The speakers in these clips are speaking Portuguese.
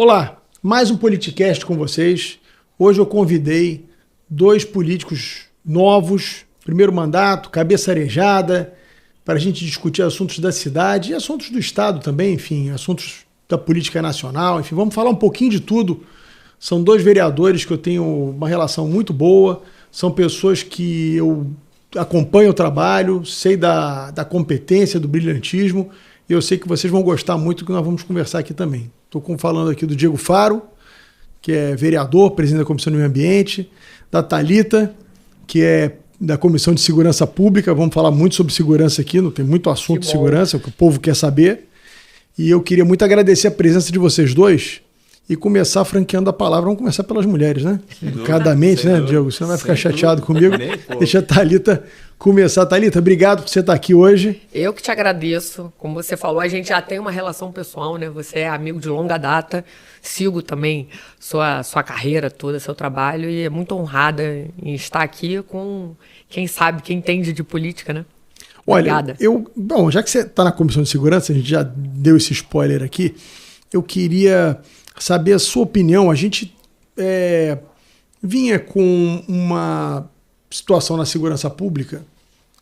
Olá, mais um Politicast com vocês. Hoje eu convidei dois políticos novos, primeiro mandato, cabeça arejada, para a gente discutir assuntos da cidade e assuntos do Estado também, enfim, assuntos da política nacional, enfim, vamos falar um pouquinho de tudo. São dois vereadores que eu tenho uma relação muito boa, são pessoas que eu acompanho o trabalho, sei da competência, do brilhantismo, e eu sei que vocês vão gostar muito do que nós vamos conversar aqui também. Estou falando aqui do Diego Faro, que é vereador, presidente da Comissão do Meio Ambiente, da Thalita, que é da Comissão de Segurança Pública. Vamos falar muito sobre segurança aqui, não tem muito assunto de segurança, é o que o povo quer saber. E eu queria muito agradecer a presença de vocês dois e começar franqueando a palavra. Vamos começar pelas mulheres, né? Educadamente, né, Diego? Você não vai ficar chateado comigo. Deixa a Thalita começar. Thalita, obrigado por você estar aqui hoje. Eu que te agradeço. Como você falou, a gente já tem uma relação pessoal, né? Você é amigo de longa data. Sigo também sua carreira toda, seu trabalho, e é muito honrada em estar aqui com quem sabe, quem entende de política, né? Obrigada. Olha, bom, já que você está na Comissão de Segurança, a gente já deu esse spoiler aqui, eu queria saber a sua opinião. A gente vinha com uma situação na segurança pública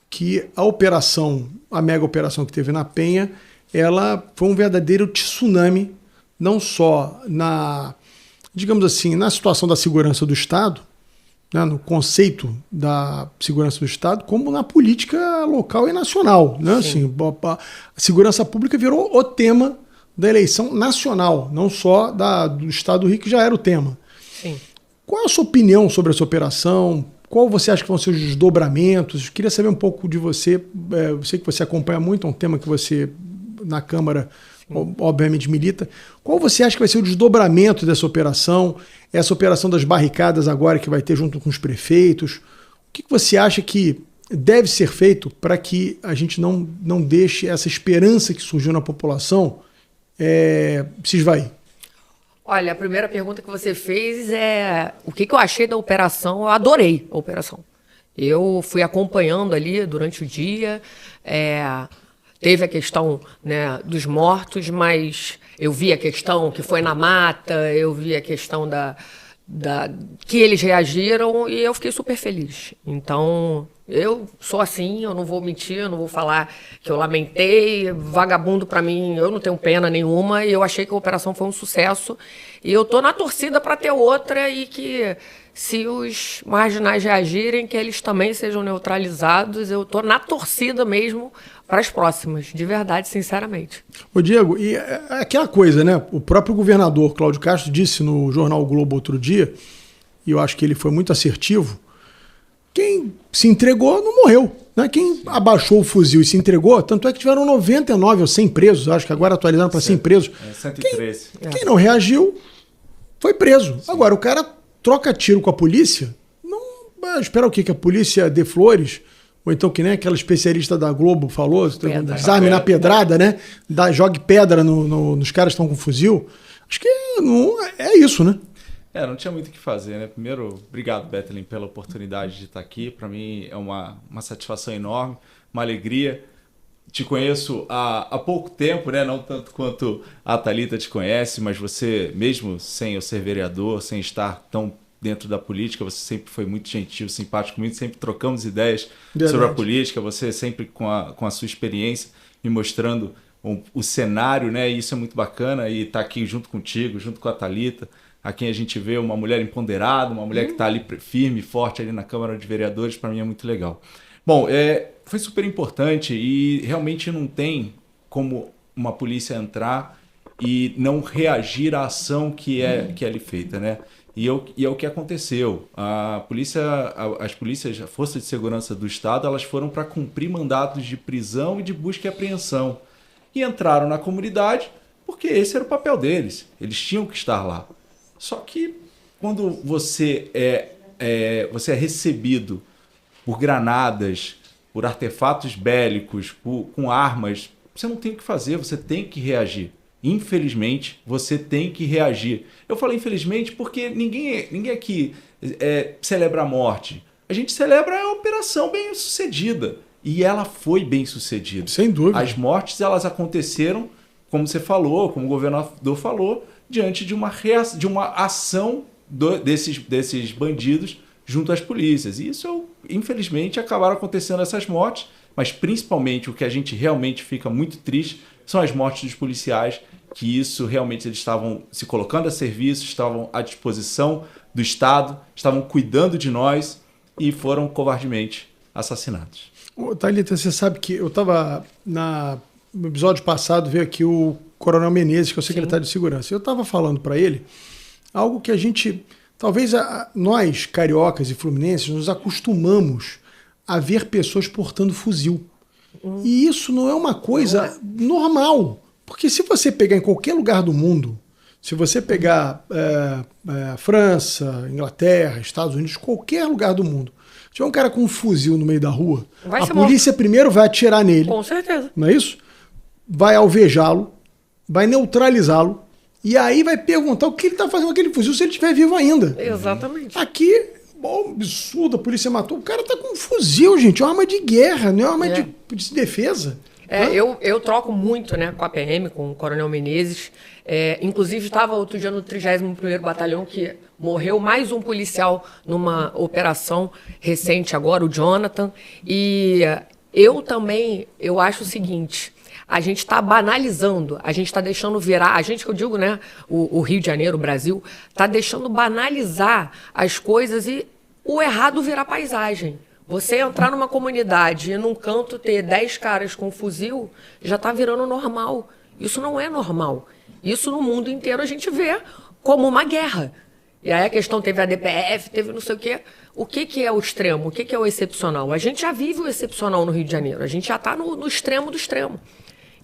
que a mega operação que teve na Penha, ela foi um verdadeiro tsunami, não só digamos assim, na situação da segurança do Estado, né, no conceito da segurança do Estado, como na política local e nacional. Né? Assim, a segurança pública virou o tema da eleição nacional, não só do Estado do Rio, que já era o tema. Sim. Qual a sua opinião sobre essa operação? Qual você acha que vão ser os desdobramentos? Eu queria saber um pouco de você. Eu sei que você acompanha muito, é um tema que você, na Câmara, obviamente milita. Qual você acha que vai ser o desdobramento dessa operação? Essa operação das barricadas agora que vai ter junto com os prefeitos? O que você acha que deve ser feito para que a gente não deixe essa esperança que surgiu na população se esvair? Olha, a primeira pergunta que você fez é o que eu achei da operação. Eu adorei a operação. Eu fui acompanhando ali durante o dia. Teve a questão, né, dos mortos, mas eu vi a questão que foi na mata, eu vi a questão que eles reagiram e eu fiquei super feliz. Então, eu sou assim, eu não vou mentir, eu não vou falar que eu lamentei. Vagabundo, para mim, eu não tenho pena nenhuma, e eu achei que a operação foi um sucesso. E eu tô na torcida para ter outra, e que se os marginais reagirem, que eles também sejam neutralizados. Eu tô na torcida mesmo para as próximas, de verdade, sinceramente. Ô Diego, e aquela coisa, né? O próprio governador Cláudio Castro disse no jornal o Globo outro dia, e eu acho que ele foi muito assertivo: quem se entregou não morreu, né? Quem abaixou o fuzil e se entregou, tanto é que tiveram 99 ou 100 presos, acho que agora atualizaram para 100 presos. 113. Quem não reagiu foi preso. Sim. Agora, o cara troca tiro com a polícia, não espera o quê? Que a polícia dê flores? Ou então que nem aquela especialista da Globo falou, desarme na pedrada, né? Jogue pedra nos caras que estão com fuzil. Acho que é isso, né? Não tinha muito o que fazer, né? Primeiro, obrigado, Bethlen, pela oportunidade de estar aqui. Para mim é uma satisfação enorme, uma alegria. Te conheço há pouco tempo, né? Não tanto quanto a Thalita te conhece, mas você, mesmo sem eu ser vereador, sem estar tão dentro da política, você sempre foi muito gentil, simpático comigo, sempre trocamos ideias sobre a política, você sempre com a sua experiência me mostrando o cenário, né? E isso é muito bacana, e estar aqui junto contigo, junto com a Thalita, a quem a gente vê uma mulher empoderada, uma mulher que está ali firme, forte ali na Câmara de Vereadores, para mim é muito legal. Bom, foi super importante, e realmente não tem como uma polícia entrar e não reagir à ação que é ali feita, né? E é o que aconteceu. As polícias, a Força de Segurança do Estado, elas foram para cumprir mandatos de prisão e de busca e apreensão. E entraram na comunidade porque esse era o papel deles. Eles tinham que estar lá. Só que quando você é recebido por granadas, por artefatos bélicos, com armas, você não tem o que fazer, você tem que reagir. Infelizmente, você tem que reagir. Eu falei infelizmente porque ninguém aqui celebra a morte. A gente celebra a operação bem sucedida. E ela foi bem sucedida. Sem dúvida. As mortes, elas aconteceram, como você falou, como o governador falou, diante de de uma ação desses bandidos junto às polícias. E isso, infelizmente, acabaram acontecendo essas mortes, mas principalmente o que a gente realmente fica muito triste são as mortes dos policiais, que isso realmente eles estavam se colocando a serviço, estavam à disposição do Estado, estavam cuidando de nós e foram covardemente assassinados. Ô, Thalita, você sabe que eu estava no episódio passado, veio aqui o Coronel Menezes, que é o secretário de Segurança. Eu estava falando para ele algo que a gente, talvez nós, cariocas e fluminenses, nos acostumamos a ver pessoas portando fuzil. E isso não é uma coisa normal. Porque se você pegar em qualquer lugar do mundo, se você pegar França, Inglaterra, Estados Unidos, qualquer lugar do mundo, se tiver um cara com um fuzil no meio da rua, a polícia primeiro vai atirar nele. Com certeza. Não é isso? Vai alvejá-lo, vai neutralizá-lo, e aí vai perguntar o que ele está fazendo com aquele fuzil se ele estiver vivo ainda. Exatamente. Aqui, bom, absurdo, a polícia matou. O cara tá com um fuzil, gente, é uma arma de guerra, não é uma arma de defesa. Eu troco muito, né, com a PM, com o Coronel Menezes. Inclusive, estava outro dia no 31º Batalhão, que morreu mais um policial numa operação recente agora, o Jonathan. E eu acho o seguinte: a gente está banalizando, a gente está deixando virar, a gente que eu digo, né, o Rio de Janeiro, o Brasil, está deixando banalizar as coisas e o errado virar paisagem. Você entrar numa comunidade e num canto ter 10 caras com fuzil, já está virando normal. Isso não é normal. Isso no mundo inteiro a gente vê como uma guerra. E aí a questão teve a DPF, teve não sei o quê. O que é o extremo? O que é o excepcional? A gente já vive o excepcional no Rio de Janeiro. A gente já está no extremo do extremo.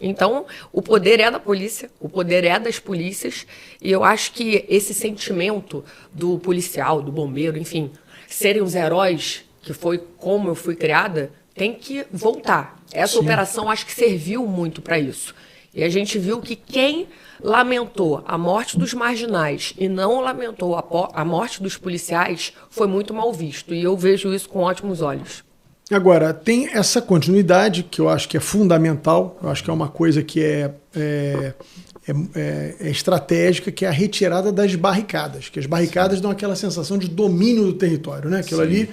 Então, o poder é da polícia, o poder é das polícias. E eu acho que esse sentimento do policial, do bombeiro, enfim, serem os heróis, que foi como eu fui criada, tem que voltar. Essa operação acho que serviu muito para isso. E a gente viu que quem lamentou a morte dos marginais e não lamentou a morte dos policiais foi muito mal visto. E eu vejo isso com ótimos olhos. Agora, tem essa continuidade que eu acho que é fundamental, eu acho que é uma coisa que é estratégica, que é a retirada das barricadas. Que as barricadas dão aquela sensação de domínio do território, né? Aquilo ali...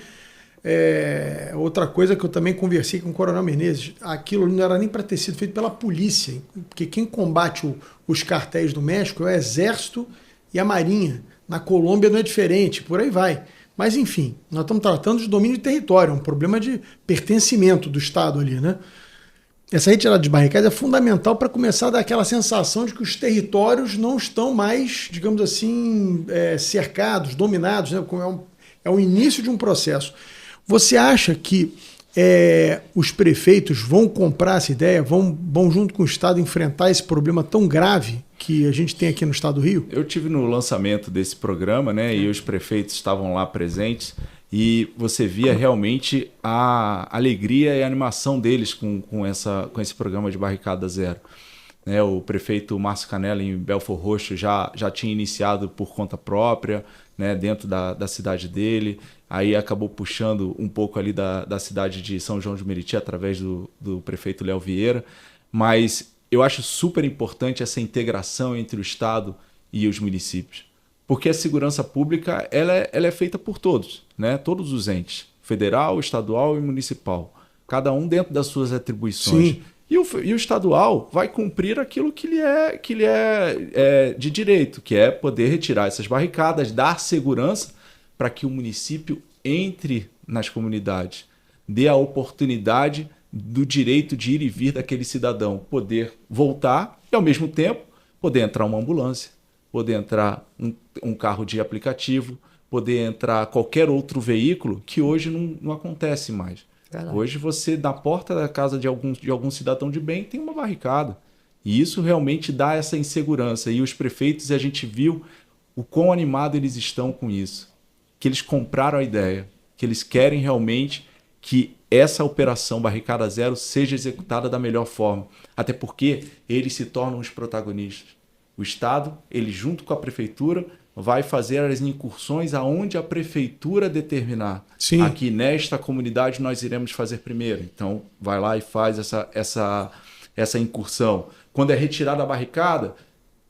outra coisa que eu também conversei com o Coronel Menezes, aquilo não era nem para ter sido feito pela polícia, porque quem combate os cartéis do México é o Exército e a Marinha. Na Colômbia não é diferente, por aí vai. Mas enfim, nós estamos tratando de domínio de território, um problema de pertencimento do Estado ali, né? Essa retirada de barricadas é fundamental para começar a dar aquela sensação de que os territórios não estão mais, digamos assim, cercados, dominados, né? É o início de um processo. Você acha que os prefeitos vão comprar essa ideia, vão junto com o Estado enfrentar esse problema tão grave que a gente tem aqui no Estado do Rio? Eu tive no lançamento desse programa, né, e os prefeitos estavam lá presentes, e você via realmente a alegria e a animação deles com esse programa de Barricada Zero. O prefeito Márcio Canella, em Belford Roxo, já tinha iniciado por conta própria, né, dentro da cidade dele. Aí acabou puxando um pouco ali da cidade de São João de Meriti, através do prefeito Léo Vieira. Mas eu acho super importante essa integração entre o Estado e os municípios. Porque a segurança pública ela é feita por todos, né? Todos os entes, federal, estadual e municipal. Cada um dentro das suas atribuições. Sim. E o estadual vai cumprir aquilo que ele é de direito, que é poder retirar essas barricadas, dar segurança para que o município entre nas comunidades, dê a oportunidade do direito de ir e vir daquele cidadão, poder voltar e, ao mesmo tempo, poder entrar uma ambulância, poder entrar um carro de aplicativo, poder entrar qualquer outro veículo que hoje não acontece mais. Verdade. Hoje você, na porta da casa de algum cidadão de bem, tem uma barricada. E isso realmente dá essa insegurança. E os prefeitos, a gente viu o quão animado eles estão com isso. Que eles compraram a ideia, que eles querem realmente que essa operação Barricada Zero seja executada da melhor forma. Até porque eles se tornam os protagonistas. O Estado, ele junto com a Prefeitura, vai fazer as incursões aonde a Prefeitura determinar. Sim. Aqui nesta comunidade nós iremos fazer primeiro. Então vai lá e faz essa incursão. Quando é retirada a barricada,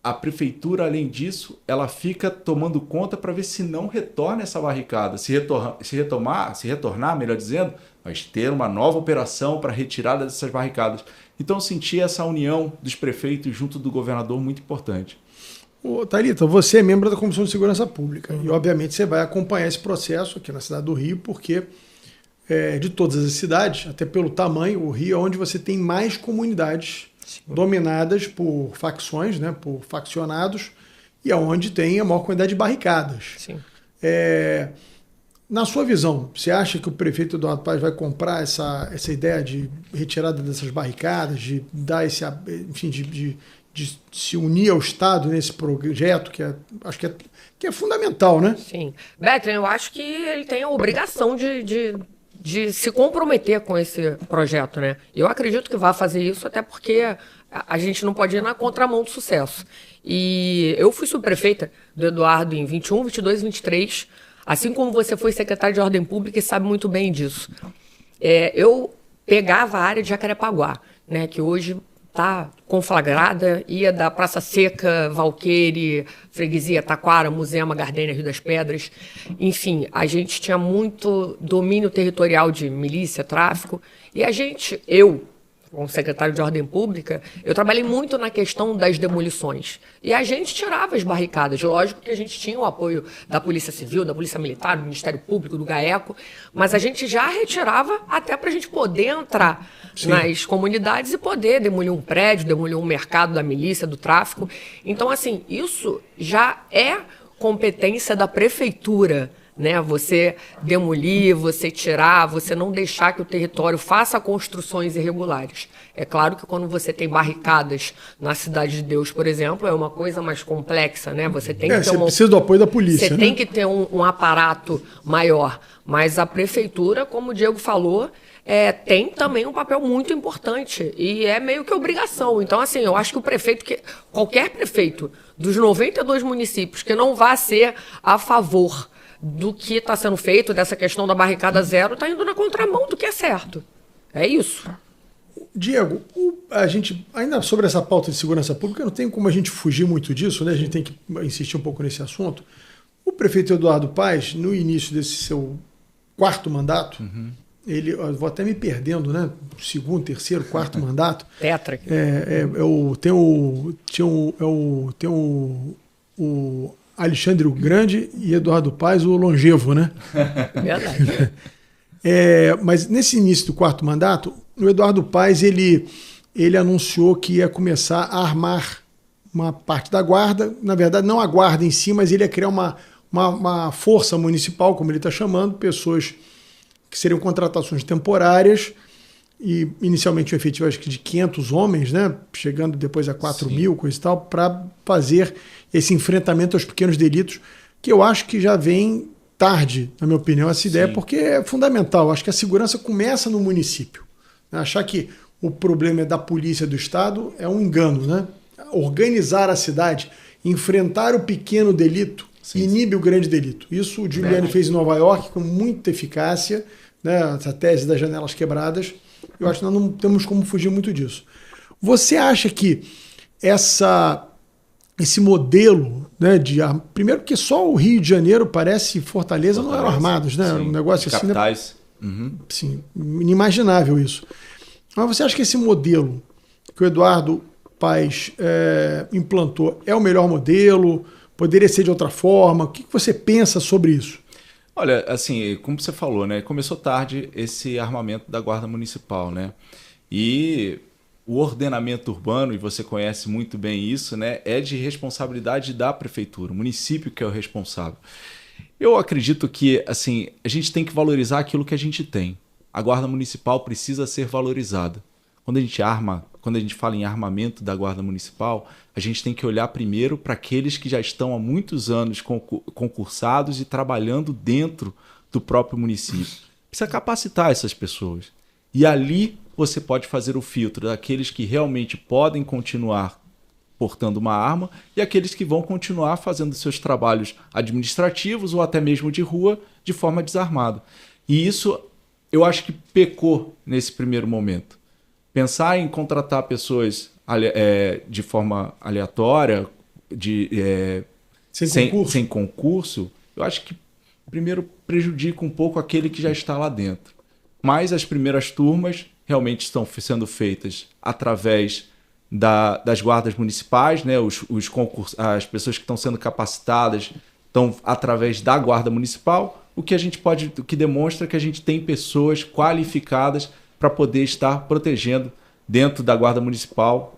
a prefeitura, além disso, ela fica tomando conta para ver se não retorna essa barricada. Se retornar, melhor dizendo, vai ter uma nova operação para retirada dessas barricadas. Então, eu senti essa união dos prefeitos junto do governador muito importante. Ô, Thalita, você é membro da Comissão de Segurança Pública e, obviamente, você vai acompanhar esse processo aqui na cidade do Rio, porque de todas as cidades, até pelo tamanho, o Rio é onde você tem mais comunidades dominadas por facções, né, por faccionados, e é onde tem a maior quantidade de barricadas. Sim. Na sua visão, você acha que o prefeito Eduardo Paes vai comprar essa ideia de retirada dessas barricadas, de dar esse, enfim, de se unir ao Estado nesse projeto, acho que é fundamental, né? Sim. Bethlen, eu acho que ele tem a obrigação de se comprometer com esse projeto, né? Eu acredito que vai fazer isso, até porque a gente não pode ir na contramão do sucesso. E eu fui subprefeita do Eduardo em 21, 22 e 23, assim como você foi secretário de Ordem Pública e sabe muito bem disso. Eu pegava a área de Jacarepaguá, né, que hoje está conflagrada, ia da Praça Seca, Valqueire, Freguesia, Taquara, Muzema, Gardênia, Rio das Pedras. Enfim, a gente tinha muito domínio territorial de milícia, tráfico, e eu, como secretário de Ordem Pública, eu trabalhei muito na questão das demolições. E a gente tirava as barricadas. Lógico que a gente tinha o apoio da Polícia Civil, da Polícia Militar, do Ministério Público, do GAECO, mas a gente já retirava até para a gente poder entrar nas comunidades e poder demolir um prédio, demolir um mercado da milícia, do tráfico. Então, assim, isso já é competência da prefeitura, né? Você demolir, você tirar, você não deixar que o território faça construções irregulares. É claro que quando você tem barricadas na Cidade de Deus, por exemplo, é uma coisa mais complexa, né? Você tem que ter você precisa do apoio da polícia, você né? tem que ter um aparato maior. Mas a prefeitura, como o Diego falou, tem também um papel muito importante e é meio que obrigação. Então, assim, eu acho que qualquer prefeito dos 92 municípios que não vá ser a favor do que está sendo feito, dessa questão da barricada zero, está indo na contramão do que é certo. É isso. Diego, a gente, ainda sobre essa pauta de segurança pública, não tem como a gente fugir muito disso, né? A gente tem que insistir um pouco nesse assunto. O prefeito Eduardo Paes, no início desse seu quarto mandato, eu vou até me perdendo, né? Segundo, terceiro, quarto mandato. Tetra. Tem o Alexandre o Grande e Eduardo Paes, o longevo, né? Verdade. Mas nesse início do quarto mandato, o Eduardo Paes ele anunciou que ia começar a armar uma parte da guarda, na verdade não a guarda em si, mas ele ia criar uma força municipal, como ele está chamando, pessoas que seriam contratações temporárias e inicialmente um efetivo acho que de 500 homens, né, chegando depois a 4.000, coisa e tal, para fazer esse enfrentamento aos pequenos delitos, que eu acho que já vem tarde, na minha opinião, essa ideia, porque é fundamental. Acho que a segurança começa no município. Achar que o problema é da polícia do Estado é um engano, né? Organizar a cidade, enfrentar o pequeno delito, inibe o grande delito. Isso o Giuliani fez em Nova York com muita eficácia, né? Essa tese das janelas quebradas. Eu acho que nós não temos como fugir muito disso. Você acha que esse modelo, né, primeiro porque só o Rio de Janeiro parece Fortaleza não eram armados, né? Era um negócio assim, capitais. Sim, inimaginável isso. Mas você acha que esse modelo que o Eduardo Paes implantou é o melhor modelo? Poderia ser de outra forma? O que você pensa sobre isso? Olha, assim, como você falou, né? Começou tarde esse armamento da Guarda Municipal, né? E o ordenamento urbano, e você conhece muito bem isso, né? É de responsabilidade da prefeitura, o município que é o responsável. Eu acredito que, assim, a gente tem que valorizar aquilo que a gente tem. A Guarda Municipal precisa ser valorizada. Quando a gente fala em armamento da Guarda Municipal, a gente tem que olhar primeiro para aqueles que já estão há muitos anos concursados e trabalhando dentro do próprio município. Precisa capacitar essas pessoas. E ali você pode fazer o filtro daqueles que realmente podem continuar portando uma arma e aqueles que vão continuar fazendo seus trabalhos administrativos ou até mesmo de rua de forma desarmada. E isso eu acho que pecou nesse primeiro momento. Pensar em contratar pessoas de forma aleatória, sem concurso, eu acho que primeiro prejudica um pouco aquele que já está lá dentro. Mas as primeiras turmas realmente estão sendo feitas através das guardas municipais, né? As pessoas que estão sendo capacitadas estão através da guarda municipal, o que demonstra que a gente tem pessoas qualificadas para poder estar protegendo dentro da guarda municipal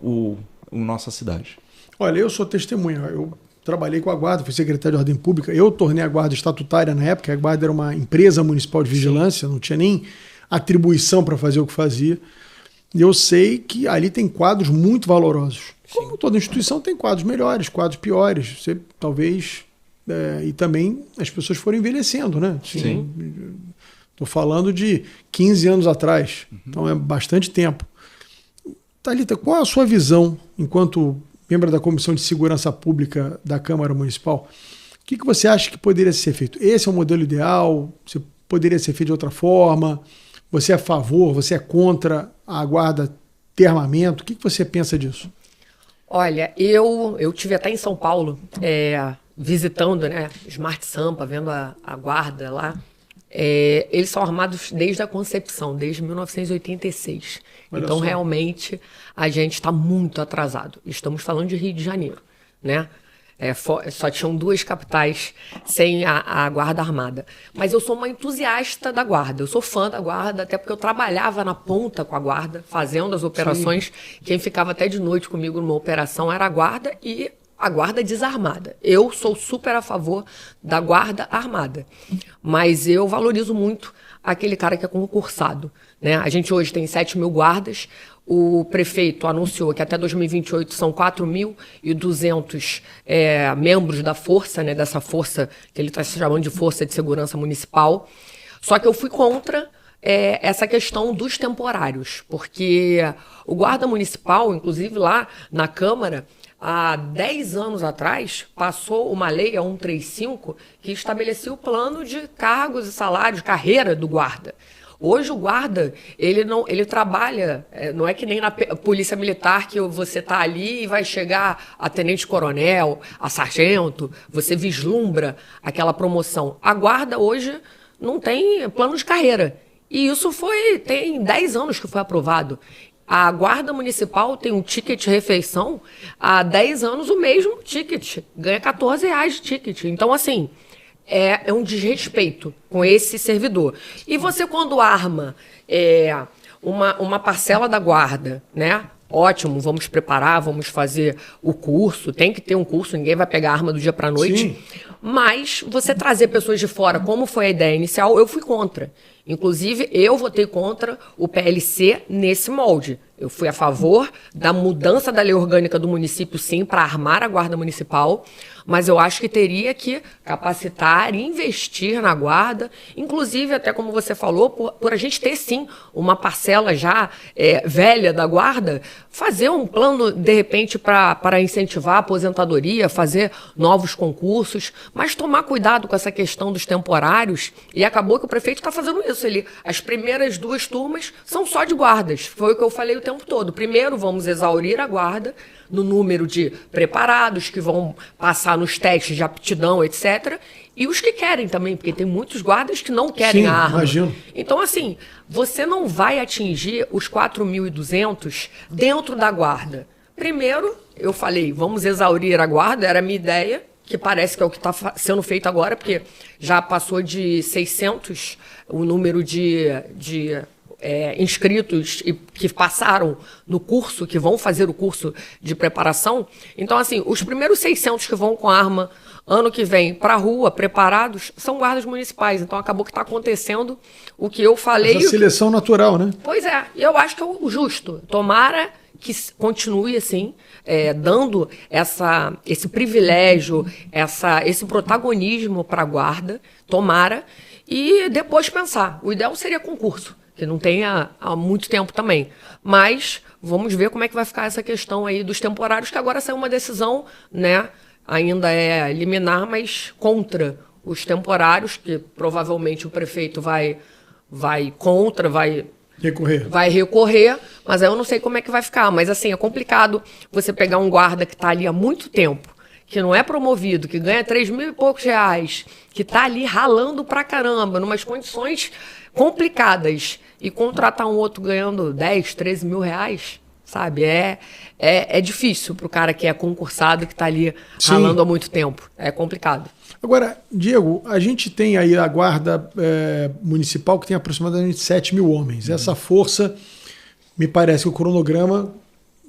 nossa cidade. Olha, eu sou testemunha, eu trabalhei com a guarda, fui secretário de ordem pública, eu tornei a guarda estatutária na época, a guarda era uma empresa municipal de vigilância, não tinha nem atribuição para fazer o que fazia. E eu sei que ali tem quadros muito valorosos. Como toda instituição tem quadros melhores, quadros piores. Você talvez... e também as pessoas foram envelhecendo, né? Sim. Estou falando de 15 anos atrás. Então é bastante tempo. Thalita, qual a sua visão enquanto membro da Comissão de Segurança Pública da Câmara Municipal? O que você acha que poderia ser feito? Esse é o modelo ideal? Você poderia ser feito de outra forma? Você é a favor? Você é contra a guarda ter armamento? O que você pensa disso? Olha, eu tive até em São Paulo, visitando, né, Smart Sampa, vendo a guarda lá. Eles são armados desde a concepção, desde 1986. Olha então, só. Realmente, a gente está muito atrasado. Estamos falando de Rio de Janeiro, né? Só tinham 2 capitais sem a guarda armada. Mas eu sou uma entusiasta da guarda, eu sou fã da guarda, até porque eu trabalhava na ponta com a guarda, fazendo as operações. Sim. Quem ficava até de noite comigo numa operação era a guarda e a guarda desarmada. Eu sou super a favor da guarda armada, mas eu valorizo muito aquele cara que é concursado, né? A gente hoje tem 7.000 guardas. O prefeito anunciou que até 2028 são 4.200 membros da força, né, dessa força que ele está se chamando de Força de Segurança Municipal. Só que eu fui contra essa questão dos temporários, porque o guarda municipal, inclusive lá na Câmara, há 10 anos atrás, passou uma lei, a 135, que estabelecia o plano de cargos e salários, carreira do guarda. Hoje o guarda, ele trabalha, não é que nem na polícia militar que você está ali e vai chegar a tenente-coronel, a sargento, você vislumbra aquela promoção. A guarda hoje não tem plano de carreira. E isso tem 10 anos que foi aprovado. A guarda municipal tem um ticket de refeição, há 10 anos o mesmo ticket, ganha R$14 de ticket. Então, assim... É um desrespeito com esse servidor. E você, quando arma uma parcela da guarda, né? Ótimo, vamos preparar, vamos fazer o curso. Tem que ter um curso, ninguém vai pegar arma do dia para a noite. Sim. Mas você trazer pessoas de fora, como foi a ideia inicial, eu fui contra. Inclusive, eu votei contra o PLC nesse molde. Eu fui a favor da mudança da lei orgânica do município, sim, para armar a guarda municipal, mas eu acho que teria que capacitar, investir na guarda, inclusive, até como você falou, por a gente ter, sim, uma parcela já velha da guarda, fazer um plano, de repente, para incentivar a aposentadoria, fazer novos concursos, mas tomar cuidado com essa questão dos temporários, e acabou que o prefeito está fazendo isso. As primeiras 2 turmas são só de guardas, foi o que eu falei o tempo todo. Primeiro, vamos exaurir a guarda no número de preparados que vão passar nos testes de aptidão, etc. E os que querem também, porque tem muitos guardas que não querem. Sim, a arma. Imagino. Então, assim, você não vai atingir os 4.200 dentro da guarda. Primeiro, eu falei, vamos exaurir a guarda, era a minha ideia, que parece que é o que está sendo feito agora, porque já passou de 600 o número de inscritos e que passaram no curso, que vão fazer o curso de preparação. Então, assim, os primeiros 600 que vão com arma ano que vem para a rua, preparados, são guardas municipais. Então, acabou que está acontecendo o que eu falei. Essa seleção natural, né? Pois é, eu acho que é o justo. Tomara que continue assim, dando esse privilégio, esse protagonismo para a guarda, tomara, e depois pensar. O ideal seria concurso, que não tem há muito tempo também. Mas vamos ver como é que vai ficar essa questão aí dos temporários, que agora saiu uma decisão, né, ainda é liminar, mas contra os temporários, que provavelmente o prefeito vai contra, vai recorrer, mas aí eu não sei como é que vai ficar. Mas assim, é complicado você pegar um guarda que está ali há muito tempo, que não é promovido, que ganha 3 mil e poucos reais, que está ali ralando pra caramba, numas condições complicadas, e contratar um outro ganhando 10, 13 mil reais, sabe? É difícil para o cara que é concursado, que está ali ralando há muito tempo. É complicado. Agora, Diego, a gente tem aí a guarda municipal que tem aproximadamente 7 mil homens. Essa força, me parece que o cronograma,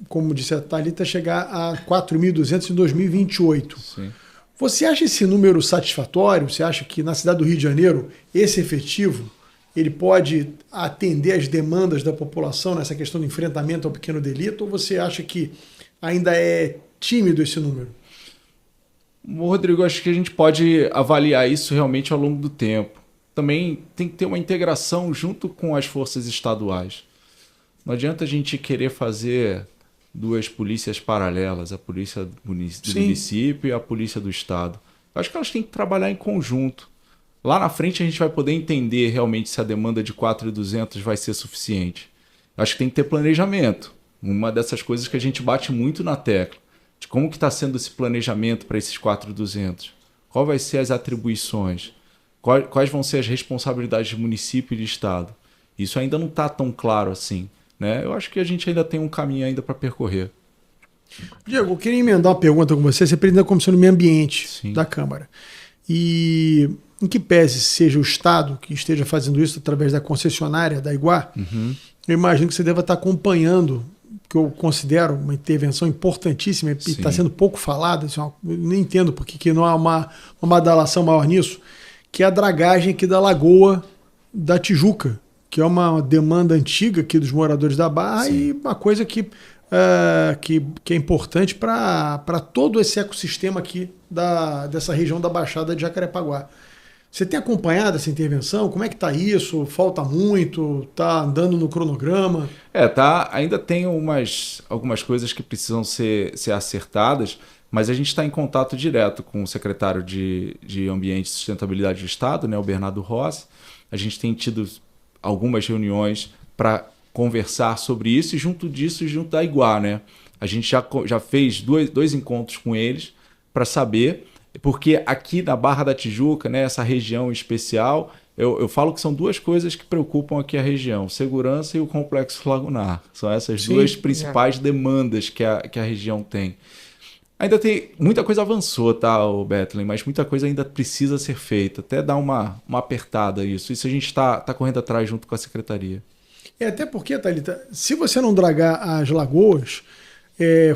como disse a Thalita, chegar a 4.200 em 2028. Sim. Você acha esse número satisfatório? Você acha que na cidade do Rio de Janeiro, esse efetivo, ele pode atender às demandas da população nessa questão do enfrentamento ao pequeno delito? Ou você acha que ainda é tímido esse número? Rodrigo, acho que a gente pode avaliar isso realmente ao longo do tempo. Também tem que ter uma integração junto com as forças estaduais. Não adianta a gente querer fazer duas polícias paralelas, a polícia do município e a polícia do estado. Eu acho que elas têm que trabalhar em conjunto. Lá na frente a gente vai poder entender realmente se a demanda de 4.200 vai ser suficiente. Eu acho que tem que ter planejamento. Uma dessas coisas que a gente bate muito na tecla. De como que está sendo esse planejamento para esses 4.200? Qual vai ser as atribuições? Quais vão ser as responsabilidades de município e de estado? Isso ainda não está tão claro assim, né? Eu acho que a gente ainda tem um caminho ainda para percorrer. Diego, eu queria emendar uma pergunta com você. Você é presidente da Comissão do Meio Ambiente Sim. da Câmara. E em que pese seja o Estado que esteja fazendo isso através da concessionária da Iguá, eu imagino que você deva estar acompanhando, que eu considero uma intervenção importantíssima e está sendo pouco falada, eu nem entendo por que não há uma badalação maior nisso, que é a dragagem aqui da Lagoa da Tijuca, que é uma demanda antiga aqui dos moradores da Barra. Sim. E uma coisa que é importante para todo esse ecossistema aqui dessa região da Baixada de Jacarepaguá. Você tem acompanhado essa intervenção? Como é que está isso? Falta muito? Está andando no cronograma? Ainda tem algumas coisas que precisam ser acertadas, mas a gente está em contato direto com o secretário de Ambiente e Sustentabilidade do Estado, né, o Bernardo Rossi. A gente tem tido algumas reuniões para conversar sobre isso e junto da Iguá, né? A gente já fez dois encontros com eles para saber, porque aqui na Barra da Tijuca, né, essa região especial, eu falo que são duas coisas que preocupam aqui a região: segurança e o complexo lagunar. São essas duas principais demandas que a região tem. Ainda tem muita coisa avançou, tá, o Bethlen, mas muita coisa ainda precisa ser feita, até dar uma apertada isso. Isso a gente está correndo atrás junto com a secretaria. Até porque, Thalita, se você não dragar as lagoas,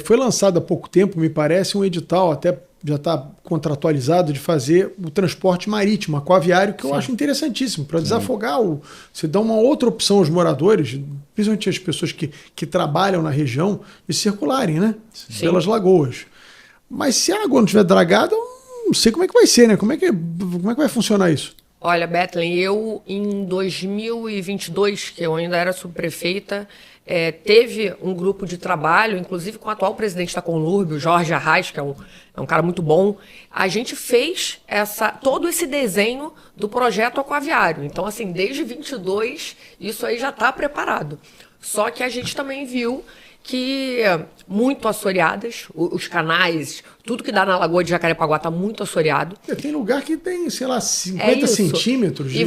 foi lançado há pouco tempo, me parece, um edital, até já está contratualizado, de fazer o transporte marítimo, aquaviário, que eu acho interessantíssimo, para desafogar, você dá uma outra opção aos moradores, principalmente as pessoas que trabalham na região, de circularem, né, pelas lagoas. Mas se a lagoa não estiver dragada, eu não sei como é que vai ser, né? Como é que vai funcionar isso? Olha, Bethlen, eu em 2022, que eu ainda era subprefeita, teve um grupo de trabalho, inclusive com o atual presidente da Conlurb, o Jorge Arraes, que é um cara muito bom. A gente fez todo esse desenho do projeto aquaviário. Então, assim, desde 22, isso aí já está preparado. Só que a gente também viu que muito assoreadas, os canais, tudo que dá na Lagoa de Jacarepaguá está muito assoreado. Tem lugar que tem, sei lá, 50 centímetros de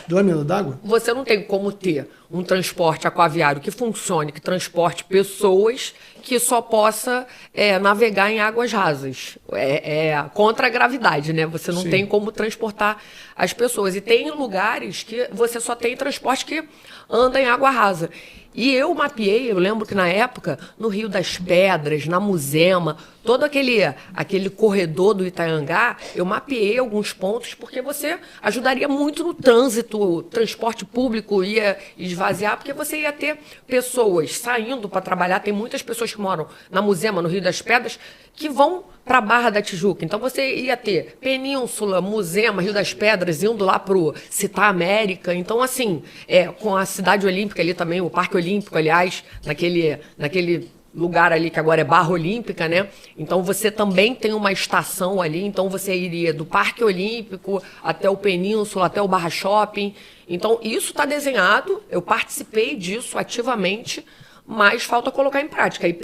lâmina d'água. Você não tem como ter um transporte aquaviário que funcione, que transporte pessoas, que só possa navegar em águas rasas. Contra a gravidade, né? Você não tem como transportar as pessoas. E tem lugares que você só tem transporte que anda em água rasa. E eu mapeei, eu lembro que na época, no Rio das Pedras, na Muzema, todo aquele corredor do Itaiangá, eu mapeei alguns pontos, porque você ajudaria muito no trânsito, o transporte público ia esvaziar, porque você ia ter pessoas saindo para trabalhar. Tem muitas pessoas que moram na Muzema, no Rio das Pedras, que vão para a Barra da Tijuca. Então você ia ter Península, Muzema, Rio das Pedras, indo lá para o Città América. Então, assim, com a Cidade Olímpica ali também, o Parque Olímpico, aliás, naquele lugar ali que agora é Barra Olímpica, né? Então você também tem uma estação ali, então você iria do Parque Olímpico até o Península, até o Barra Shopping. Então isso está desenhado, eu participei disso ativamente mas falta colocar em prática. E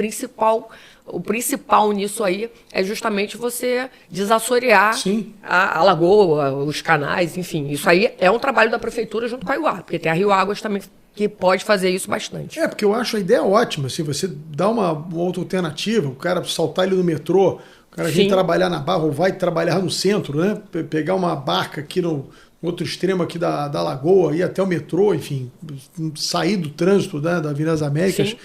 o principal nisso aí é justamente você desassorear a lagoa, os canais, enfim. Isso aí é um trabalho da prefeitura junto com a Rio porque tem a Rio Águas também que pode fazer isso bastante. Porque eu acho a ideia ótima, assim, você dá uma outra alternativa, o cara saltar ele no metrô, o cara vem trabalhar na Barra ou vai trabalhar no centro, né? Pegar uma barca aqui no outro extremo aqui da lagoa, ir até o metrô, enfim, sair do trânsito, né, da Avenida das Américas.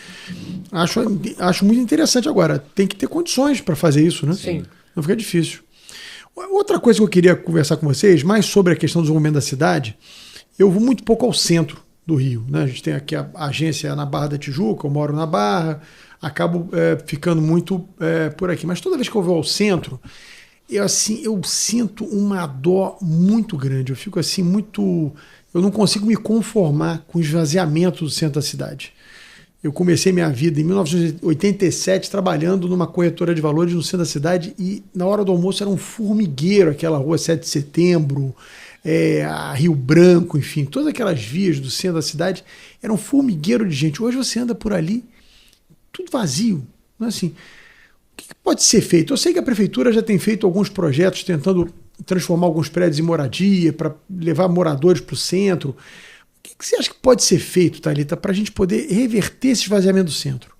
Acho muito interessante. Agora, tem que ter condições para fazer isso, né? Sim. Não fica difícil. Outra coisa que eu queria conversar com vocês, mais sobre a questão do desenvolvimento da cidade, eu vou muito pouco ao centro do Rio, né? A gente tem aqui a agência na Barra da Tijuca, eu moro na Barra, acabo ficando muito por aqui. Mas toda vez que eu vou ao centro, eu sinto uma dó muito grande. Eu fico assim eu não consigo me conformar com o esvaziamento do centro da cidade. Eu comecei minha vida em 1987 trabalhando numa corretora de valores no centro da cidade e na hora do almoço era um formigueiro, aquela rua 7 de Setembro, a Rio Branco, enfim, todas aquelas vias do centro da cidade eram um formigueiro de gente. Hoje você anda por ali, tudo vazio. Não é assim? O que pode ser feito? Eu sei que a prefeitura já tem feito alguns projetos tentando transformar alguns prédios em moradia, para levar moradores para o centro. O que você acha que pode ser feito, Thalita, para a gente poder reverter esse esvaziamento do centro?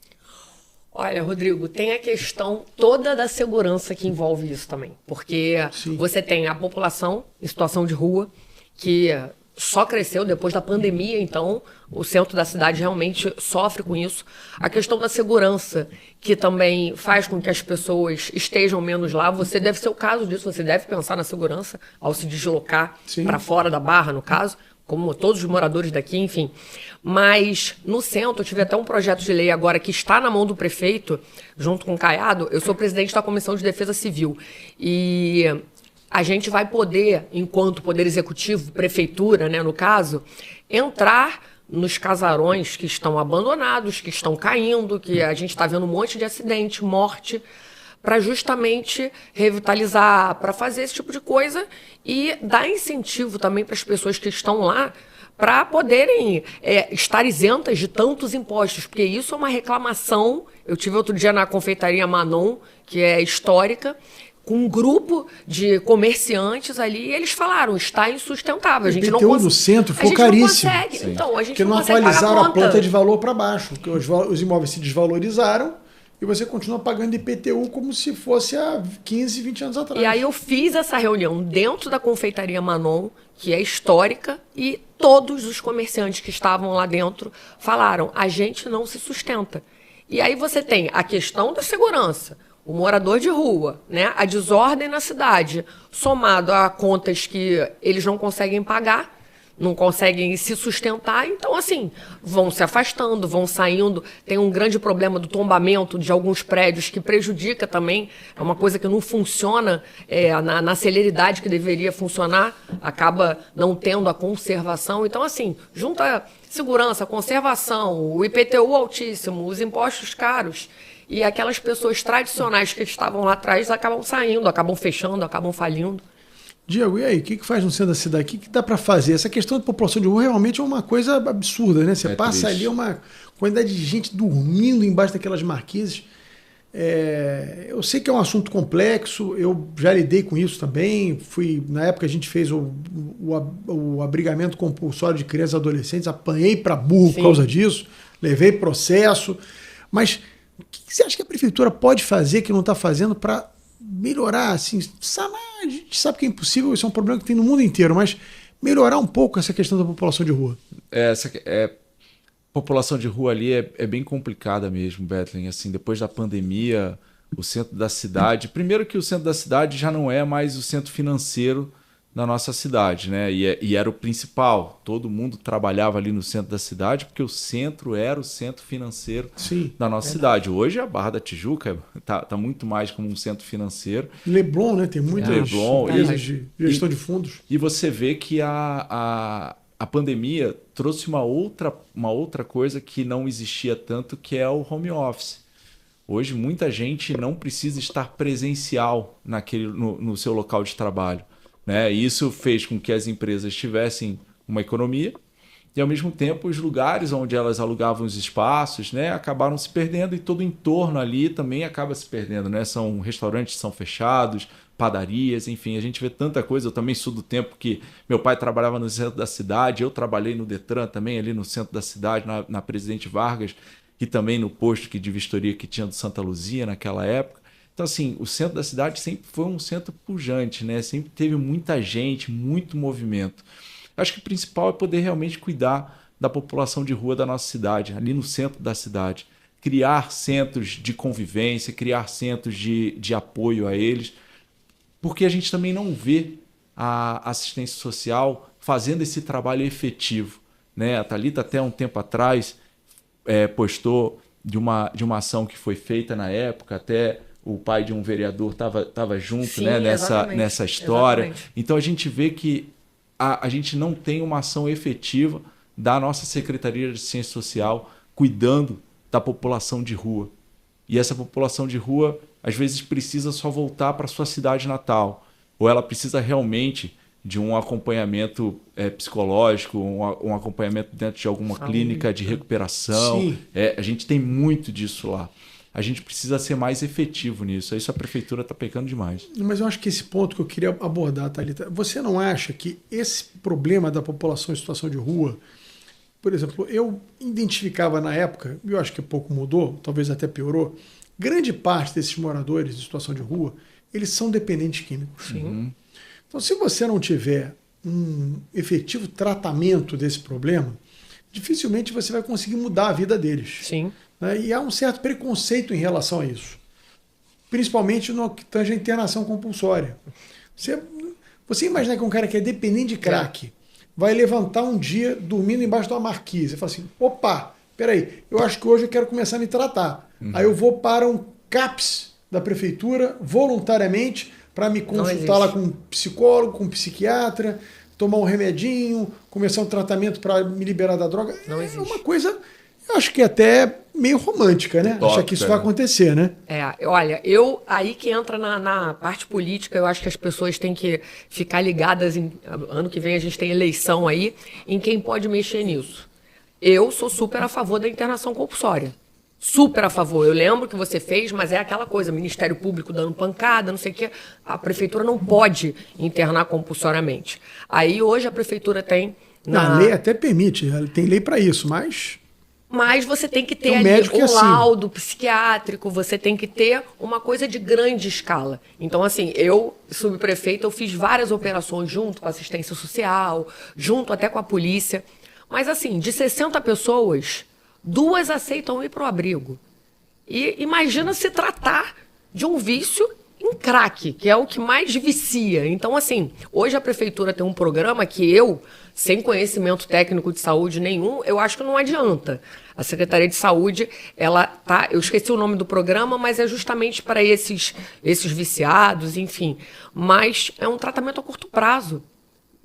Olha, Rodrigo, tem a questão toda da segurança que envolve isso também. Porque você tem a população em situação de rua, que só cresceu depois da pandemia, então o centro da cidade realmente sofre com isso. A questão da segurança, que também faz com que as pessoas estejam menos lá. Você deve ser o caso disso, você deve pensar na segurança ao se deslocar para fora da Barra, no caso, como todos os moradores daqui, enfim. Mas no centro, eu tive até um projeto de lei agora que está na mão do prefeito, junto com o Caiado. Eu sou presidente da Comissão de Defesa Civil. E a gente vai poder, enquanto Poder Executivo, prefeitura, né, no caso, entrar nos casarões que estão abandonados, que estão caindo, que a gente está vendo um monte de acidente, morte, para justamente revitalizar, para fazer esse tipo de coisa e dar incentivo também para as pessoas que estão lá para poderem estar isentas de tantos impostos, porque isso é uma reclamação. Eu tive outro dia na confeitaria Manon, que é histórica, com um grupo de comerciantes ali, e eles falaram, está insustentável. A gente não no centro ficou caríssimo. Não consegue. Então, a gente porque não atualizaram a planta de valor para baixo, porque os imóveis se desvalorizaram e você continua pagando IPTU como se fosse há 15, 20 anos atrás. E aí eu fiz essa reunião dentro da confeitaria Manon, que é histórica, e todos os comerciantes que estavam lá dentro falaram, a gente não se sustenta. E aí você tem a questão da segurança, o morador de rua, né, a desordem na cidade, somado a contas que eles não conseguem pagar, não conseguem se sustentar, então assim, vão se afastando, vão saindo. Tem um grande problema do tombamento de alguns prédios que prejudica também, é uma coisa que não funciona na celeridade que deveria funcionar, acaba não tendo a conservação. Então assim, junta segurança, conservação, o IPTU altíssimo, os impostos caros, e aquelas pessoas tradicionais que estavam lá atrás acabam saindo, acabam fechando, acabam falindo. Diego, e aí, o que faz no centro da cidade? O que dá para fazer? Essa questão de população de rua realmente é uma coisa absurda, né? Você passa ali uma quantidade de gente dormindo embaixo daquelas marquises. Eu sei que é um assunto complexo, eu já lidei com isso também. Na época a gente fez o abrigamento compulsório de crianças e adolescentes, apanhei para burro por causa disso, levei processo. Mas o que você acha que a prefeitura pode fazer que não está fazendo para melhorar, assim, a gente sabe que é impossível, isso é um problema que tem no mundo inteiro, mas melhorar um pouco essa questão da população de rua? População de rua ali é bem complicada mesmo, Bethlen. Assim, depois da pandemia, o centro da cidade... Primeiro que o centro da cidade já não é mais o centro financeiro da nossa cidade, né? E era o principal. Todo mundo trabalhava ali no centro da cidade porque o centro era o centro financeiro da nossa cidade. Hoje a Barra da Tijuca tá muito mais como um centro financeiro. Leblon, né? Tem muitas empresas de gestão de fundos. E você vê que a pandemia trouxe uma outra coisa que não existia tanto, que é o home office. Hoje muita gente não precisa estar presencial no seu local de trabalho, né? E isso fez com que as empresas tivessem uma economia e ao mesmo tempo os lugares onde elas alugavam os espaços, né, acabaram se perdendo e todo o entorno ali também acaba se perdendo, né? São restaurantes que são fechados, padarias, enfim, a gente vê tanta coisa. Eu também sou do tempo que meu pai trabalhava no centro da cidade, eu trabalhei no Detran também, ali no centro da cidade, na Presidente Vargas, e também no posto de vistoria que tinha do Santa Luzia naquela época. Então, assim, o centro da cidade sempre foi um centro pujante, né? Sempre teve muita gente, muito movimento. Acho que o principal é poder realmente cuidar da população de rua da nossa cidade, ali no centro da cidade. Criar centros de convivência, criar centros de apoio a eles, porque a gente também não vê a assistência social fazendo esse trabalho efetivo, né? A Thalita, até um tempo atrás, postou de uma ação que foi feita na época, até o pai de um vereador estava junto. Sim, né, nessa história. Exatamente. Então a gente vê que a gente não tem uma ação efetiva da nossa Secretaria de Assistência Social cuidando da população de rua. E essa população de rua, às vezes, precisa só voltar para sua cidade natal, ou ela precisa realmente de um acompanhamento psicológico, um acompanhamento dentro de alguma clínica de recuperação. A gente tem muito disso lá. A gente precisa ser mais efetivo nisso. Isso a prefeitura está pecando demais. Mas eu acho que esse ponto que eu queria abordar, Thalita, você não acha que esse problema da população em situação de rua, por exemplo, eu identificava na época, eu acho que pouco mudou, talvez até piorou, grande parte desses moradores em situação de rua, eles são dependentes químicos. Sim. Então, se você não tiver um efetivo tratamento desse problema, dificilmente você vai conseguir mudar a vida deles. Sim. E há um certo preconceito em relação a isso, principalmente no que tange a internação compulsória. Você imagina que um cara que é dependente de crack vai levantar um dia dormindo embaixo de uma marquise e fala assim, opa, peraí, eu acho que hoje eu quero começar a me tratar. Aí eu vou para um CAPS da prefeitura voluntariamente para me consultar lá com um psicólogo, com um psiquiatra, tomar um remedinho, começar um tratamento para me liberar da droga. Não existe. É uma coisa, eu acho que até meio romântica, né? Achar que isso vai acontecer, né? Olha, aí que entra na parte política, eu acho que as pessoas têm que ficar ligadas, ano que vem a gente tem eleição aí, em quem pode mexer nisso. Eu sou super a favor da internação compulsória. Super a favor. Eu lembro que você fez, mas é aquela coisa, Ministério Público dando pancada, não sei o quê. A prefeitura não pode internar compulsoriamente. Aí hoje a prefeitura tem... A lei até permite, tem lei para isso, mas você tem que ter ali um laudo psiquiátrico, você tem que ter uma coisa de grande escala. Então, assim, eu, subprefeita, eu fiz várias operações junto com a assistência social, junto até com a polícia. Mas, assim, de 60 pessoas, 2 aceitam ir para o abrigo. E imagina se tratar de um vício em crack, que é o que mais vicia. Então, assim, hoje a prefeitura tem um programa que eu, sem conhecimento técnico de saúde nenhum, eu acho que não adianta. A Secretaria de Saúde, eu esqueci o nome do programa, mas é justamente para esses viciados, enfim. Mas é um tratamento a curto prazo.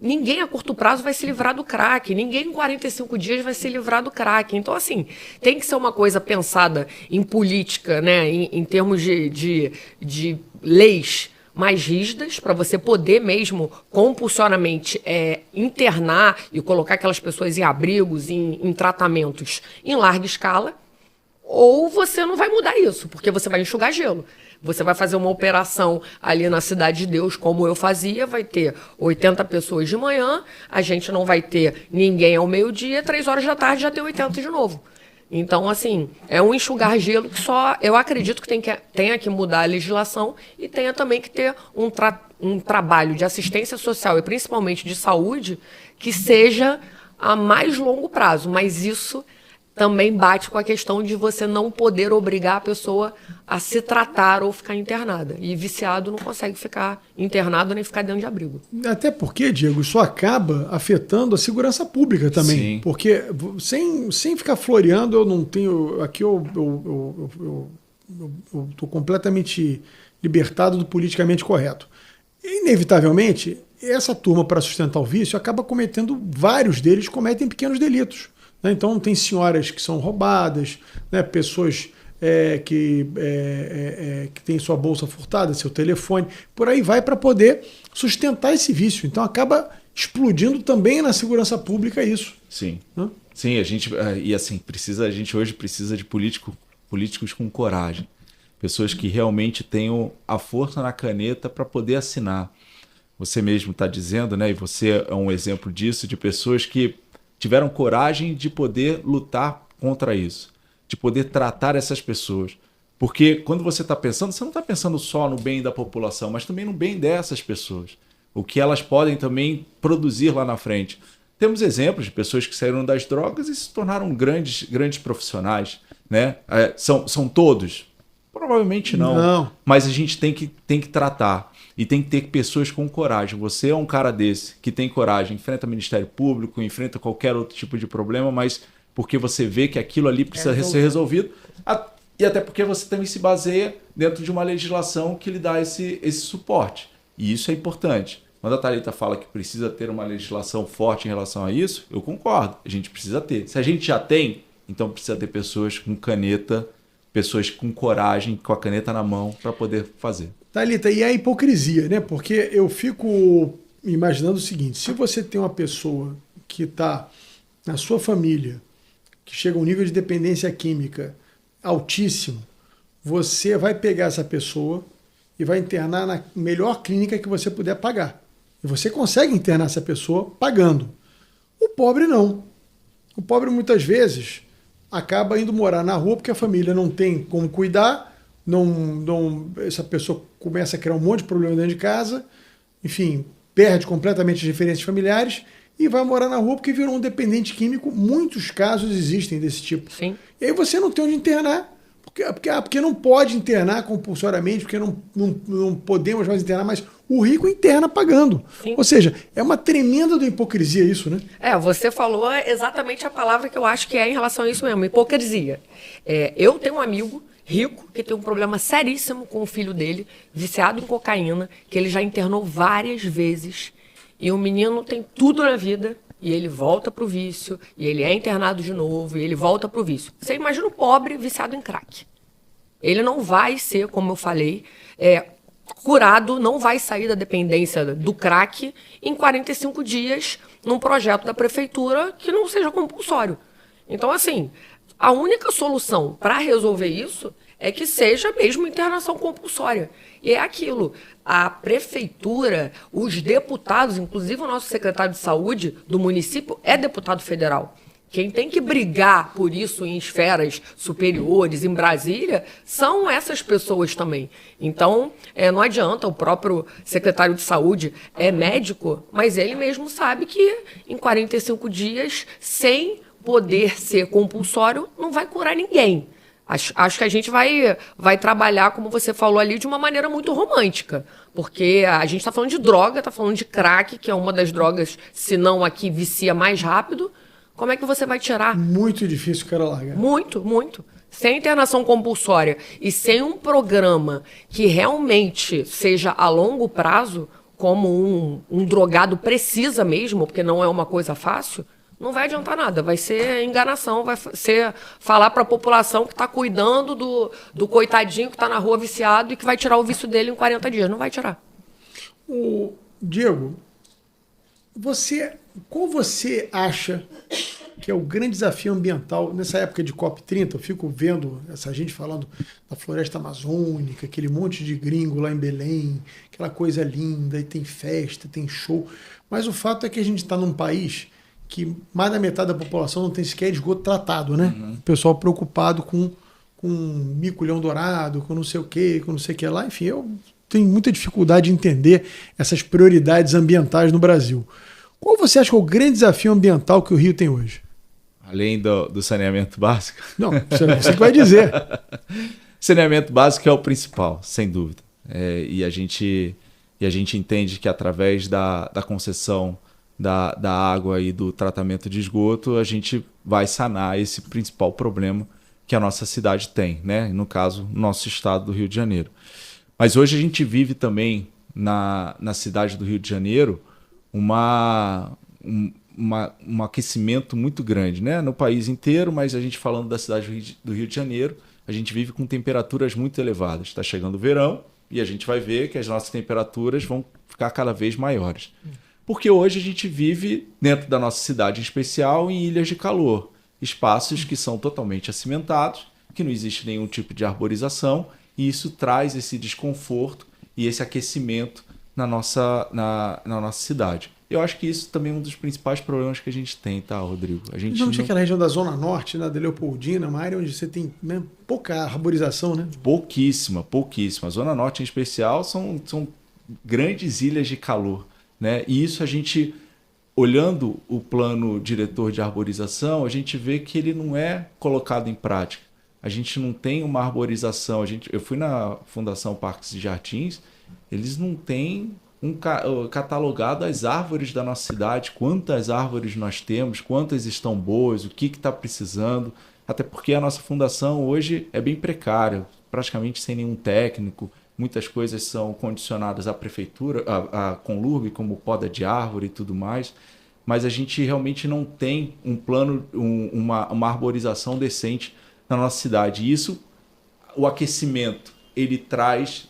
Ninguém a curto prazo vai se livrar do crack, ninguém em 45 dias vai se livrar do crack. Então, assim, tem que ser uma coisa pensada em política, né, em termos de leis mais rígidas, para você poder mesmo compulsoriamente internar e colocar aquelas pessoas em abrigos, em tratamentos em larga escala, ou você não vai mudar isso, porque você vai enxugar gelo. Você vai fazer uma operação ali na Cidade de Deus, como eu fazia, vai ter 80 pessoas de manhã, a gente não vai ter ninguém ao meio-dia, 3 horas da tarde já tem 80 de novo. Então, assim, é um enxugar gelo que só... Eu acredito que tenha que mudar a legislação e tenha também que ter um trabalho de assistência social e principalmente de saúde que seja a mais longo prazo, mas isso também bate com a questão de você não poder obrigar a pessoa a se tratar ou ficar internada. E viciado não consegue ficar internado nem ficar dentro de abrigo. Até porque, Diego, isso acaba afetando a segurança pública também. Sim. Porque sem ficar floreando, eu não tenho... Aqui eu estou completamente libertado do politicamente correto. Inevitavelmente, essa turma, para sustentar o vício, acaba cometendo... Vários deles cometem pequenos delitos. Então, tem senhoras que são roubadas, né? Pessoas que têm sua bolsa furtada, seu telefone, por aí vai para poder sustentar esse vício. Então, acaba explodindo também na segurança pública isso. Sim. Hã? Sim, a gente hoje precisa de políticos com coragem. Pessoas que realmente tenham a força na caneta para poder assinar. Você mesmo está dizendo, né? E você é um exemplo disso, de pessoas que tiveram coragem de poder lutar contra isso, de poder tratar essas pessoas. Porque quando você está pensando, você não está pensando só no bem da população, mas também no bem dessas pessoas. O que elas podem também produzir lá na frente. Temos exemplos de pessoas que saíram das drogas e se tornaram grandes profissionais, né? São todos? Provavelmente não. Mas a gente tem que tratar. E tem que ter pessoas com coragem. Você é um cara desse, que tem coragem, enfrenta o Ministério Público, enfrenta qualquer outro tipo de problema, mas porque você vê que aquilo ali precisa ser resolvido. E até porque você também se baseia dentro de uma legislação que lhe dá esse suporte. E isso é importante. Quando a Thalita fala que precisa ter uma legislação forte em relação a isso, eu concordo. A gente precisa ter. Se a gente já tem, então precisa ter pessoas com caneta, pessoas com coragem, com a caneta na mão, para poder fazer. Thalita, e a hipocrisia, né? Porque eu fico imaginando o seguinte: se você tem uma pessoa que está na sua família, que chega a um nível de dependência química altíssimo, você vai pegar essa pessoa e vai internar na melhor clínica que você puder pagar. E você consegue internar essa pessoa pagando. O pobre não. O pobre muitas vezes acaba indo morar na rua porque a família não tem como cuidar, essa pessoa começa a criar um monte de problema dentro de casa, enfim, perde completamente as referências familiares e vai morar na rua porque virou um dependente químico. Muitos casos existem desse tipo. Sim. E aí você não tem onde internar, porque não pode internar compulsoriamente, porque não podemos mais internar, mas o rico interna pagando. Sim. Ou seja, é uma tremenda da hipocrisia isso, né? Você falou exatamente a palavra que eu acho que é em relação a isso mesmo, hipocrisia. Eu tenho um amigo rico que tem um problema seríssimo com o filho dele, viciado em cocaína, que ele já internou várias vezes, e o menino tem tudo na vida, e ele volta pro vício, e ele é internado de novo, e ele volta pro vício. Você imagina o pobre viciado em crack. Ele não vai ser, como eu falei, curado, não vai sair da dependência do crack em 45 dias num projeto da prefeitura que não seja compulsório. Então, assim, a única solução para resolver isso é que seja mesmo internação compulsória. E é aquilo, a prefeitura, os deputados, inclusive o nosso secretário de saúde do município é deputado federal. Quem tem que brigar por isso em esferas superiores, em Brasília, são essas pessoas também. Então, não adianta, o próprio secretário de saúde é médico, mas ele mesmo sabe que em 45 dias, sem poder ser compulsório, não vai curar ninguém. Acho que a gente vai trabalhar, como você falou ali, de uma maneira muito romântica. Porque a gente está falando de droga, está falando de crack, que é uma das drogas, se não aqui, vicia mais rápido. Como é que você vai tirar? Muito difícil o cara largar. Muito, muito. Sem internação compulsória e sem um programa que realmente seja a longo prazo, como um drogado precisa mesmo, porque não é uma coisa fácil, não vai adiantar nada. Vai ser enganação, vai ser falar para a população que está cuidando do coitadinho que está na rua viciado e que vai tirar o vício dele em 40 dias. Não vai tirar. Diego, qual você acha que é o grande desafio ambiental nessa época de COP30? Eu fico vendo essa gente falando da floresta amazônica, aquele monte de gringo lá em Belém, aquela coisa linda, e tem festa, tem show. Mas o fato é que a gente está num país que mais da metade da população não tem sequer esgoto tratado, né? Uhum. O pessoal preocupado com mico-leão dourado, com não sei o quê, com não sei o que lá. Enfim, eu tenho muita dificuldade de entender essas prioridades ambientais no Brasil. Qual você acha que é o grande desafio ambiental que o Rio tem hoje? Além do saneamento básico? Não, você que vai dizer. Saneamento básico é o principal, sem dúvida. E a gente entende que através da concessão da água e do tratamento de esgoto, a gente vai sanar esse principal problema que a nossa cidade tem, né? No caso, nosso estado do Rio de Janeiro. Mas hoje a gente vive também na cidade do Rio de Janeiro um aquecimento muito grande, né? No país inteiro, mas a gente falando da cidade do Rio de Janeiro, a gente vive com temperaturas muito elevadas. Está chegando o verão e a gente vai ver que as nossas temperaturas vão ficar cada vez maiores. Porque hoje a gente vive dentro da nossa cidade em especial em ilhas de calor, espaços que são totalmente acimentados, que não existe nenhum tipo de arborização, e isso traz esse desconforto e esse aquecimento na nossa cidade. Eu acho que isso também é um dos principais problemas que a gente tem, tá, Rodrigo? A gente não tinha aquela região da Zona Norte, né, da Leopoldina, uma área onde você tem, né, pouca arborização, né? Pouquíssima. A Zona Norte, em especial, são grandes ilhas de calor, né? E isso a gente, olhando o plano diretor de arborização, a gente vê que ele não é colocado em prática. A gente não tem uma arborização. Eu fui na Fundação Parques e Jardins, eles não têm catalogado as árvores da nossa cidade, quantas árvores nós temos, quantas estão boas, o que está precisando, até porque a nossa fundação hoje é bem precária, praticamente sem nenhum técnico, muitas coisas são condicionadas à prefeitura, à Conlurb, como poda de árvore e tudo mais, mas a gente realmente não tem um plano, uma arborização decente na nossa cidade. E isso, o aquecimento, ele traz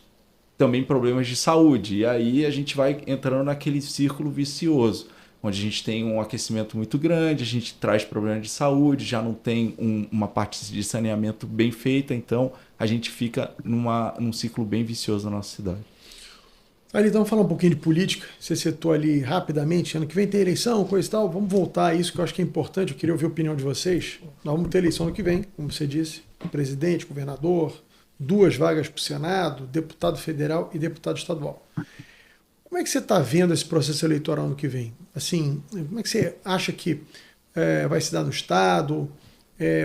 também problemas de saúde. E aí a gente vai entrando naquele círculo vicioso, onde a gente tem um aquecimento muito grande, a gente traz problemas de saúde, já não tem uma parte de saneamento bem feita, então a gente fica num ciclo bem vicioso na nossa cidade. Ali, então, vamos falar um pouquinho de política. Você citou ali rapidamente, ano que vem tem eleição, coisa e tal. Vamos voltar a isso, que eu acho que é importante. Eu queria ouvir a opinião de vocês. Nós vamos ter eleição ano que vem, como você disse, presidente, governador, 2 vagas para o Senado, deputado federal e deputado estadual. Como é que você está vendo esse processo eleitoral ano que vem? Assim, como é que você acha que vai se dar no Estado?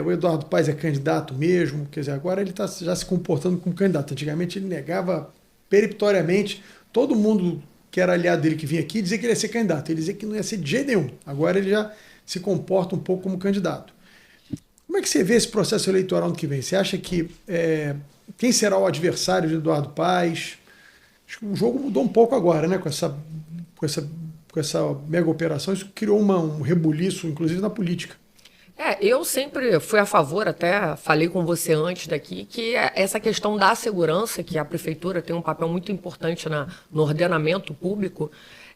O Eduardo Paes é candidato mesmo? Quer dizer, agora ele está já se comportando como candidato. Antigamente ele negava peremptoriamente. Todo mundo que era aliado dele que vinha aqui dizia que ele ia ser candidato. Ele dizia que não ia ser de jeito nenhum. Agora ele já se comporta um pouco como candidato. Como é que você vê esse processo eleitoral ano que vem? Você acha que quem será o adversário de Eduardo Paes? Acho que o jogo mudou um pouco agora, né? Com essa mega operação. Isso criou um rebuliço, inclusive, na política. Eu sempre fui a favor, até falei com você antes daqui, que essa questão da segurança, que a prefeitura tem um papel muito importante no ordenamento público,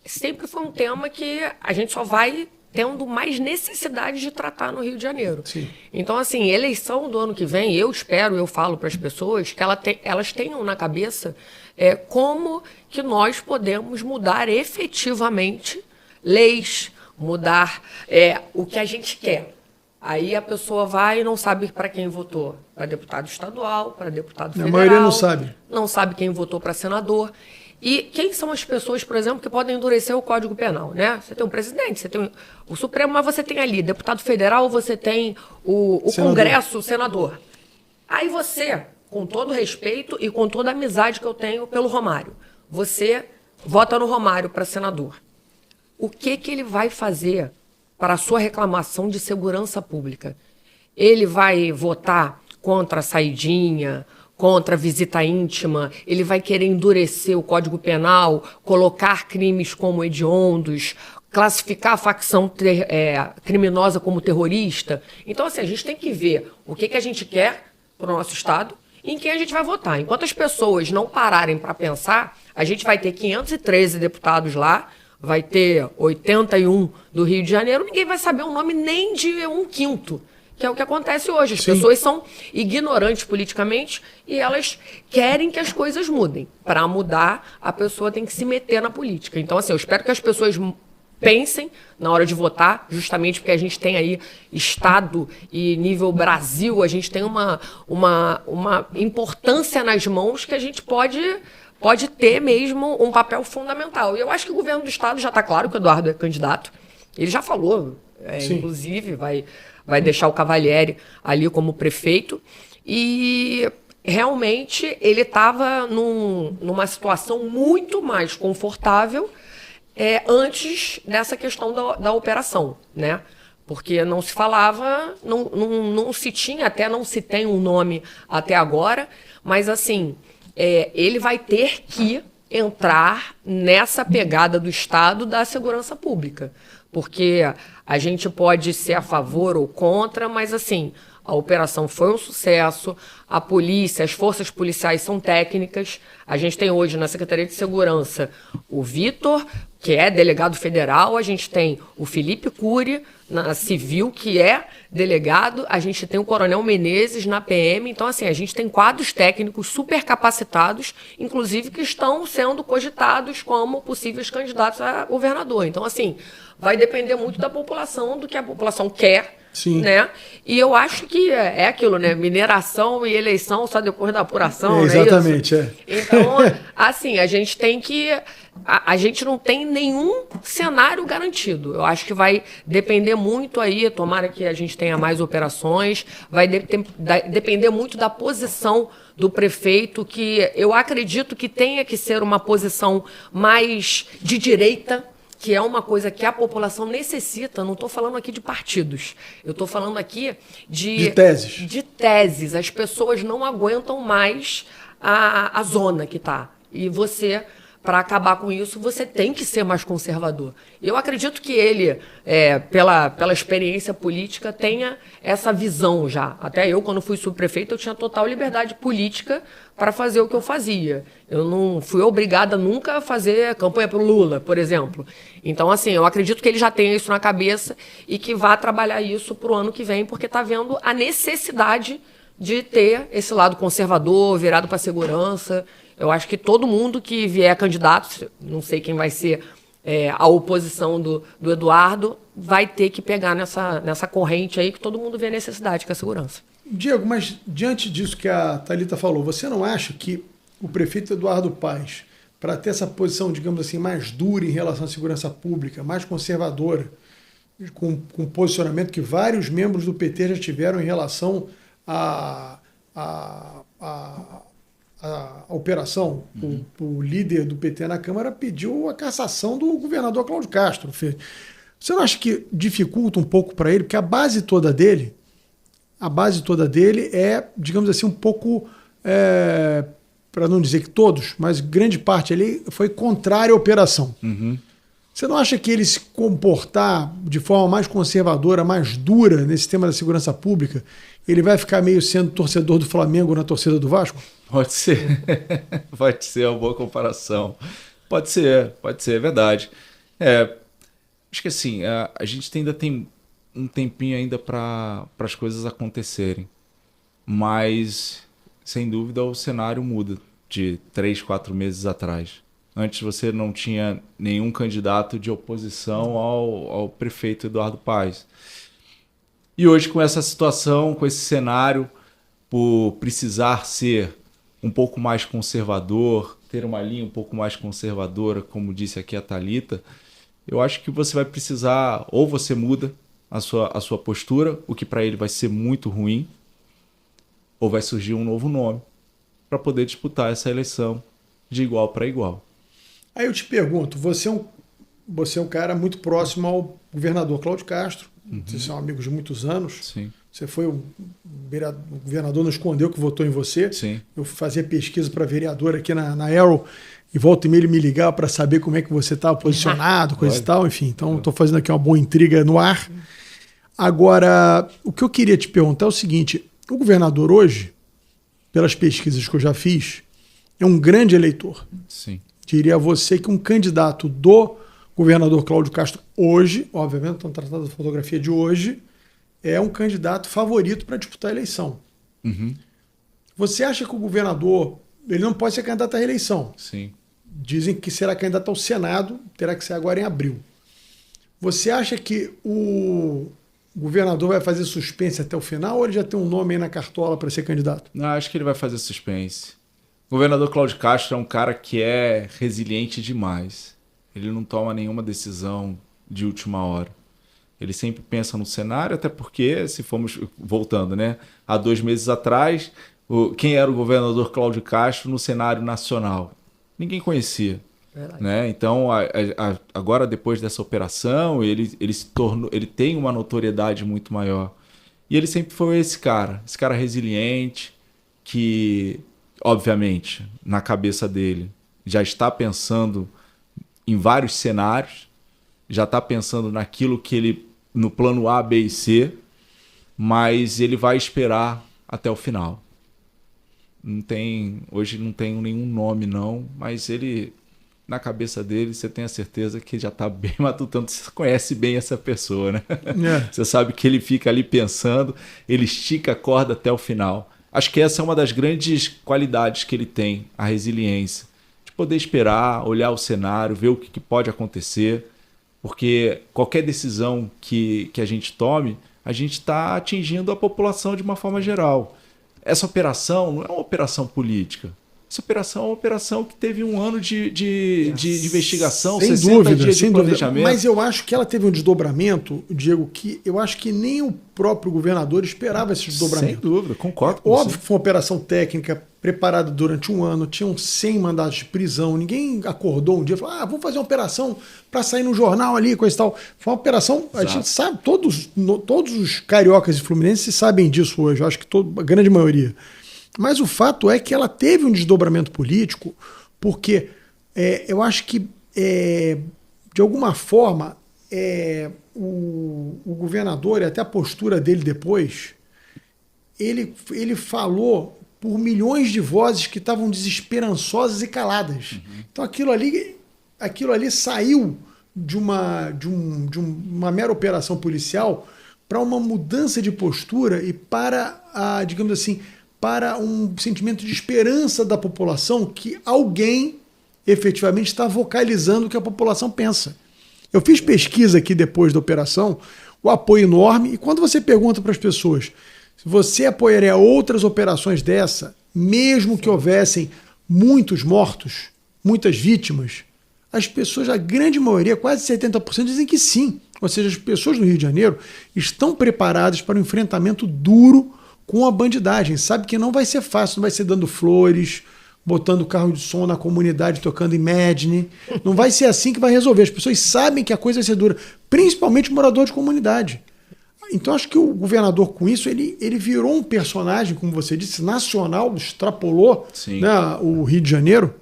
sempre foi um tema que a gente só vai tendo mais necessidade de tratar no Rio de Janeiro. Sim. Então, assim, eleição do ano que vem, eu falo para as pessoas que elas tenham na cabeça como que nós podemos mudar efetivamente leis, mudar o que a gente quer. Aí a pessoa vai e não sabe para quem votou. Para deputado estadual, para deputado federal. A maioria não sabe. Não sabe quem votou para senador. E quem são as pessoas, por exemplo, que podem endurecer o Código Penal, né? Você tem um presidente, você tem o Supremo, mas você tem ali deputado federal, você tem o Congresso, o senador. Aí você, com todo respeito e com toda a amizade que eu tenho pelo Romário, você vota no Romário para senador. O que ele vai fazer para a sua reclamação de segurança pública? Ele vai votar contra a saidinha, contra a visita íntima, ele vai querer endurecer o Código Penal, colocar crimes como hediondos, classificar a facção criminosa como terrorista. Então, assim, a gente tem que ver o que a gente quer para o nosso Estado e em quem a gente vai votar. Enquanto as pessoas não pararem para pensar, a gente vai ter 513 deputados lá, vai ter 81 do Rio de Janeiro, ninguém vai saber o nome nem de 1/5, que é o que acontece hoje. As pessoas são ignorantes politicamente e elas querem que as coisas mudem. Para mudar, a pessoa tem que se meter na política. Então, assim, eu espero que as pessoas pensem na hora de votar, justamente porque a gente tem aí Estado e nível Brasil, a gente tem uma importância nas mãos que a gente pode ter mesmo um papel fundamental. E eu acho que o governo do Estado já está claro que o Eduardo é candidato. Ele já falou, inclusive, vai deixar o Cavalieri ali como prefeito. E realmente ele estava numa situação muito mais confortável antes dessa questão da operação, né? Porque não se falava, não se tinha, até não se tem um nome até agora, mas assim, ele vai ter que entrar nessa pegada do Estado da segurança pública. Porque a gente pode ser a favor ou contra, mas assim, A operação foi um sucesso, a polícia, as forças policiais são técnicas. A gente tem hoje na Secretaria de Segurança o Vitor, que é delegado federal, a gente tem o Felipe Cury, na Civil, que é delegado, a gente tem o Coronel Menezes na PM, então assim, a gente tem quadros técnicos super capacitados, inclusive que estão sendo cogitados como possíveis candidatos a governador. Então assim, vai depender muito da população, do que a população quer. Sim. Né? E eu acho que é aquilo, né? Mineração e eleição só depois da apuração, exatamente, né? Então, assim, a gente tem que... A gente não tem nenhum cenário garantido. Eu acho que vai depender muito aí, tomara que a gente tenha mais operações, vai depender muito da posição do prefeito, que eu acredito que tenha que ser uma posição mais de direita, que é uma coisa que a população necessita. Não estou falando aqui de partidos, eu estou falando aqui de teses. De teses. As pessoas não aguentam mais a zona que está. E você, para acabar com isso, você tem que ser mais conservador. Eu acredito que ele, pela experiência política, tenha essa visão já. Até eu, quando fui subprefeito, eu tinha total liberdade política para fazer o que eu fazia. Eu não fui obrigada nunca a fazer campanha para o Lula, por exemplo. Então, assim, eu acredito que ele já tenha isso na cabeça e que vá trabalhar isso para o ano que vem, porque está vendo a necessidade de ter esse lado conservador, virado para a segurança. Eu acho que todo mundo que vier candidato, não sei quem vai ser a oposição do Eduardo, vai ter que pegar nessa corrente aí que todo mundo vê a necessidade, que é a segurança. Diego, mas diante disso que a Thalita falou, você não acha que o prefeito Eduardo Paes, para ter essa posição, digamos assim, mais dura em relação à segurança pública, mais conservadora, com posicionamento que vários membros do PT já tiveram em relação à operação, o líder do PT na Câmara pediu a cassação do governador Cláudio Castro. Você não acha que dificulta um pouco para ele? Porque a base toda dele é, digamos assim, um pouco, para não dizer que todos, mas grande parte ali foi contrária à operação. Uhum. Você não acha que ele se comportar de forma mais conservadora, mais dura nesse tema da segurança pública, ele vai ficar meio sendo torcedor do Flamengo na torcida do Vasco? Pode ser. Pode ser uma boa comparação. Pode ser, é verdade. Acho que assim, a gente ainda tem um tempinho ainda para as coisas acontecerem. Mas, sem dúvida, o cenário muda de 3, 4 meses atrás. Antes você não tinha nenhum candidato de oposição ao prefeito Eduardo Paes. E hoje, com essa situação, com esse cenário, por precisar ser um pouco mais conservador, ter uma linha um pouco mais conservadora, como disse aqui a Thalita, eu acho que você vai precisar, ou você muda a sua postura, o que para ele vai ser muito ruim, ou vai surgir um novo nome para poder disputar essa eleição de igual para igual. Aí eu te pergunto, você é um cara muito próximo ao governador Cláudio Castro, vocês são amigos de muitos anos. Sim. Você foi o governador não escondeu que votou em você. Sim. Eu fazia pesquisa para vereador aqui na Arrow e volta e meia ele me ligava para saber como é que você estava posicionado, coisa e tal, enfim. Então estou fazendo aqui uma boa intriga no ar. Agora, o que eu queria te perguntar é o seguinte, o governador hoje, pelas pesquisas que eu já fiz, é um grande eleitor. Sim. Diria a você que um candidato do governador Cláudio Castro hoje, obviamente estão tratando da fotografia de hoje, é um candidato favorito para disputar a eleição. Uhum. Você acha que o governador ele não pode ser candidato à reeleição? Sim. Dizem que será candidato ao Senado, terá que ser agora em abril. Você acha que o governador vai fazer suspense até o final ou ele já tem um nome aí na cartola para ser candidato? Não, acho que ele vai fazer suspense. O governador Cláudio Castro é um cara que é resiliente demais. Ele não toma nenhuma decisão de última hora. Ele sempre pensa no cenário, até porque, se formos voltando, né? Há 2 meses atrás, quem era o governador Cláudio Castro no cenário nacional? Ninguém conhecia. Né? Então, agora, depois dessa operação, ele se tornou, ele tem uma notoriedade muito maior. E ele sempre foi esse cara resiliente, que, obviamente, na cabeça dele, já está pensando em vários cenários, já está pensando naquilo que ele, no plano A, B e C, mas ele vai esperar até o final. Hoje não tem nenhum nome não, mas ele, na cabeça dele, você tem a certeza que já está bem matutando, você conhece bem essa pessoa, né? Você sabe que ele fica ali pensando, ele estica a corda até o final. Acho que essa é uma das grandes qualidades que ele tem, a resiliência. De poder esperar, olhar o cenário, ver o que pode acontecer, porque qualquer decisão que a gente tome, a gente está atingindo a população de uma forma geral. Essa operação não é uma operação política. Essa operação é uma operação que teve um ano de investigação, sem 60 dúvida, dias de sem planejamento. Dúvida. Mas eu acho que ela teve um desdobramento, Diego, que eu acho que nem o próprio governador esperava esse desdobramento. Sem dúvida, concordo com Óbvio você. que foi uma operação técnica preparada durante um ano, tinham 100 mandados de prisão, ninguém acordou um dia e falou, vamos fazer uma operação para sair no jornal ali, coisa e tal. Foi uma operação, a gente sabe, todos os cariocas e fluminenses sabem disso hoje, eu acho que a grande maioria. Mas o fato é que ela teve um desdobramento político, porque eu acho que, de alguma forma, o governador, e até a postura dele depois, ele falou por milhões de vozes que estavam desesperançosas e caladas. Uhum. Então aquilo ali saiu de uma mera operação policial para uma mudança de postura e para, digamos assim, para um sentimento de esperança da população que alguém efetivamente está vocalizando o que a população pensa. Eu fiz pesquisa aqui depois da operação, o apoio enorme, e quando você pergunta para as pessoas se você apoiaria outras operações dessa, mesmo que houvessem muitos mortos, muitas vítimas, as pessoas, a grande maioria, quase 70%, dizem que sim. Ou seja, as pessoas do Rio de Janeiro estão preparadas para um enfrentamento duro com a bandidagem. Sabe que não vai ser fácil, não vai ser dando flores, botando carro de som na comunidade, tocando Imagine. Não vai ser assim que vai resolver. As pessoas sabem que a coisa vai ser dura, principalmente o morador de comunidade. Então acho que o governador, com isso, ele virou um personagem, como você disse, nacional, extrapolou, né, o Rio de Janeiro.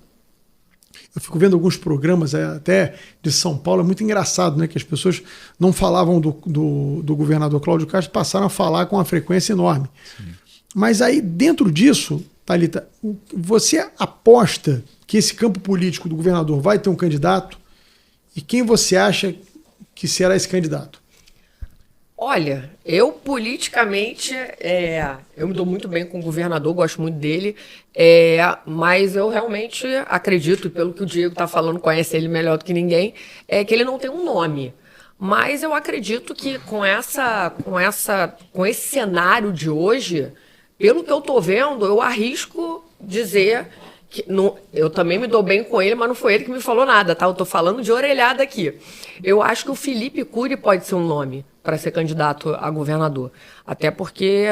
Eu fico vendo alguns programas até de São Paulo, é muito engraçado, né, que as pessoas não falavam do governador Cláudio Castro, passaram a falar com uma frequência enorme. Sim. Mas aí, dentro disso, Thalita, você aposta que esse campo político do governador vai ter um candidato? E quem você acha que será esse candidato? Olha, eu politicamente, eu me dou muito bem com o governador, gosto muito dele, mas eu realmente acredito, e pelo que o Diego está falando, conhece ele melhor do que ninguém, que ele não tem um nome. Mas eu acredito que com esse cenário de hoje, pelo que eu estou vendo, eu arrisco dizer que eu também me dou bem com ele, mas não foi ele que me falou nada, tá? Eu estou falando de orelhada aqui. Eu acho que o Felipe Cury pode ser um nome para ser candidato a governador. Até porque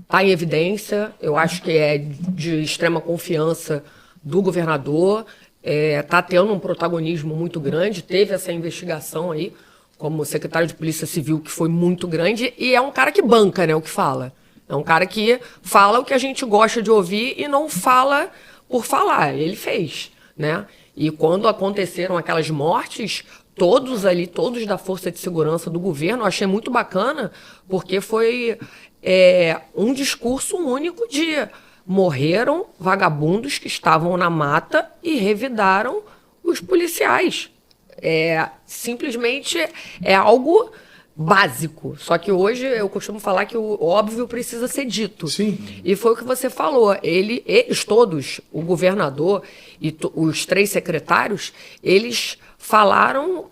está em evidência, eu acho que é de extrema confiança do governador, está tendo um protagonismo muito grande, teve essa investigação aí, como secretário de Polícia Civil, que foi muito grande, e é um cara que banca, né, o que fala. É um cara que fala o que a gente gosta de ouvir e não fala por falar. Ele fez, né? E quando aconteceram aquelas mortes, todos da Força de Segurança do governo, eu achei muito bacana, porque foi um discurso único de morreram vagabundos que estavam na mata e revidaram os policiais. Simplesmente é algo básico. Só que hoje eu costumo falar que o óbvio precisa ser dito. Sim. E foi o que você falou. Eles todos, o governador e os 3 secretários, eles falaram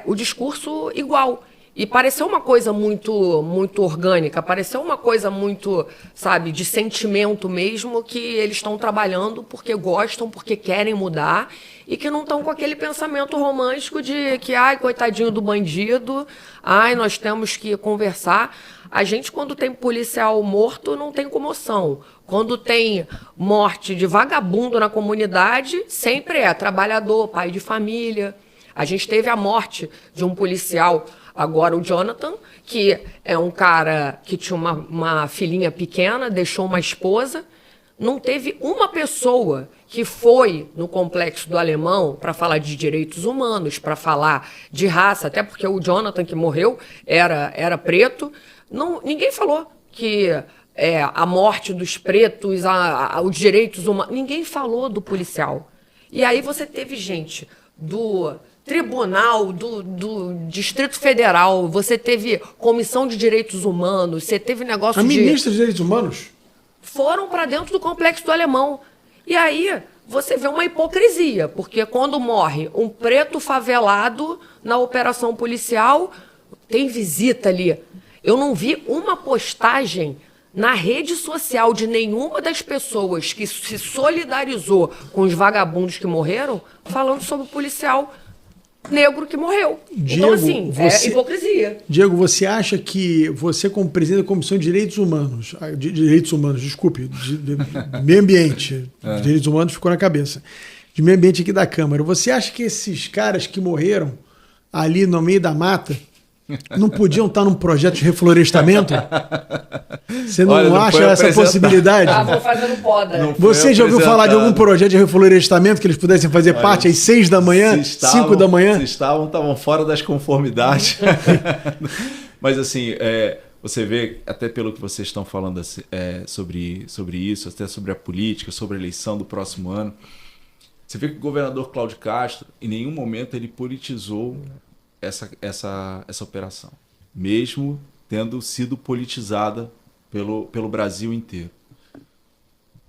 o discurso igual. E pareceu uma coisa muito, muito orgânica, pareceu uma coisa muito, sabe, de sentimento mesmo, que eles estão trabalhando porque gostam, porque querem mudar, e que não estão com aquele pensamento romântico de que, ai, coitadinho do bandido, ai, nós temos que conversar. A gente, quando tem policial morto, não tem comoção. Quando tem morte de vagabundo na comunidade, sempre é trabalhador, pai de família. A gente teve a morte de um policial, agora o Jonathan, que é um cara que tinha uma filhinha pequena, deixou uma esposa. Não teve uma pessoa que foi no Complexo do Alemão para falar de direitos humanos, para falar de raça, até porque o Jonathan que morreu era preto, Ninguém falou que a morte dos pretos, os direitos humanos, ninguém falou do policial. E aí você teve gente do Tribunal, do Distrito Federal, você teve Comissão de Direitos Humanos, você teve negócio de... A ministra de Direitos Humanos? Foram para dentro do Complexo do Alemão. E aí você vê uma hipocrisia, porque quando morre um preto favelado na operação policial, tem visita ali. Eu não vi uma postagem na rede social de nenhuma das pessoas que se solidarizou com os vagabundos que morreram, falando sobre o policial negro que morreu. Diego, então, assim, é hipocrisia. Diego, você acha que você, como presidente da Comissão de Direitos Humanos, de Meio Ambiente, Direitos Humanos ficou na cabeça, de Meio Ambiente aqui da Câmara, você acha que esses caras que morreram ali no meio da mata não podiam estar num projeto de reflorestamento? Você não acha essa possibilidade? Estavam fazendo poda. Você já ouviu falar de algum projeto de reflorestamento que eles pudessem fazer parte às 6 da manhã, 5 da manhã? Se estavam fora das conformidades. Mas assim, você vê, até pelo que vocês estão falando sobre isso, até sobre a política, sobre a eleição do próximo ano, você vê que o governador Cláudio Castro, em nenhum momento ele politizou essa operação, mesmo tendo sido politizada pelo Brasil inteiro.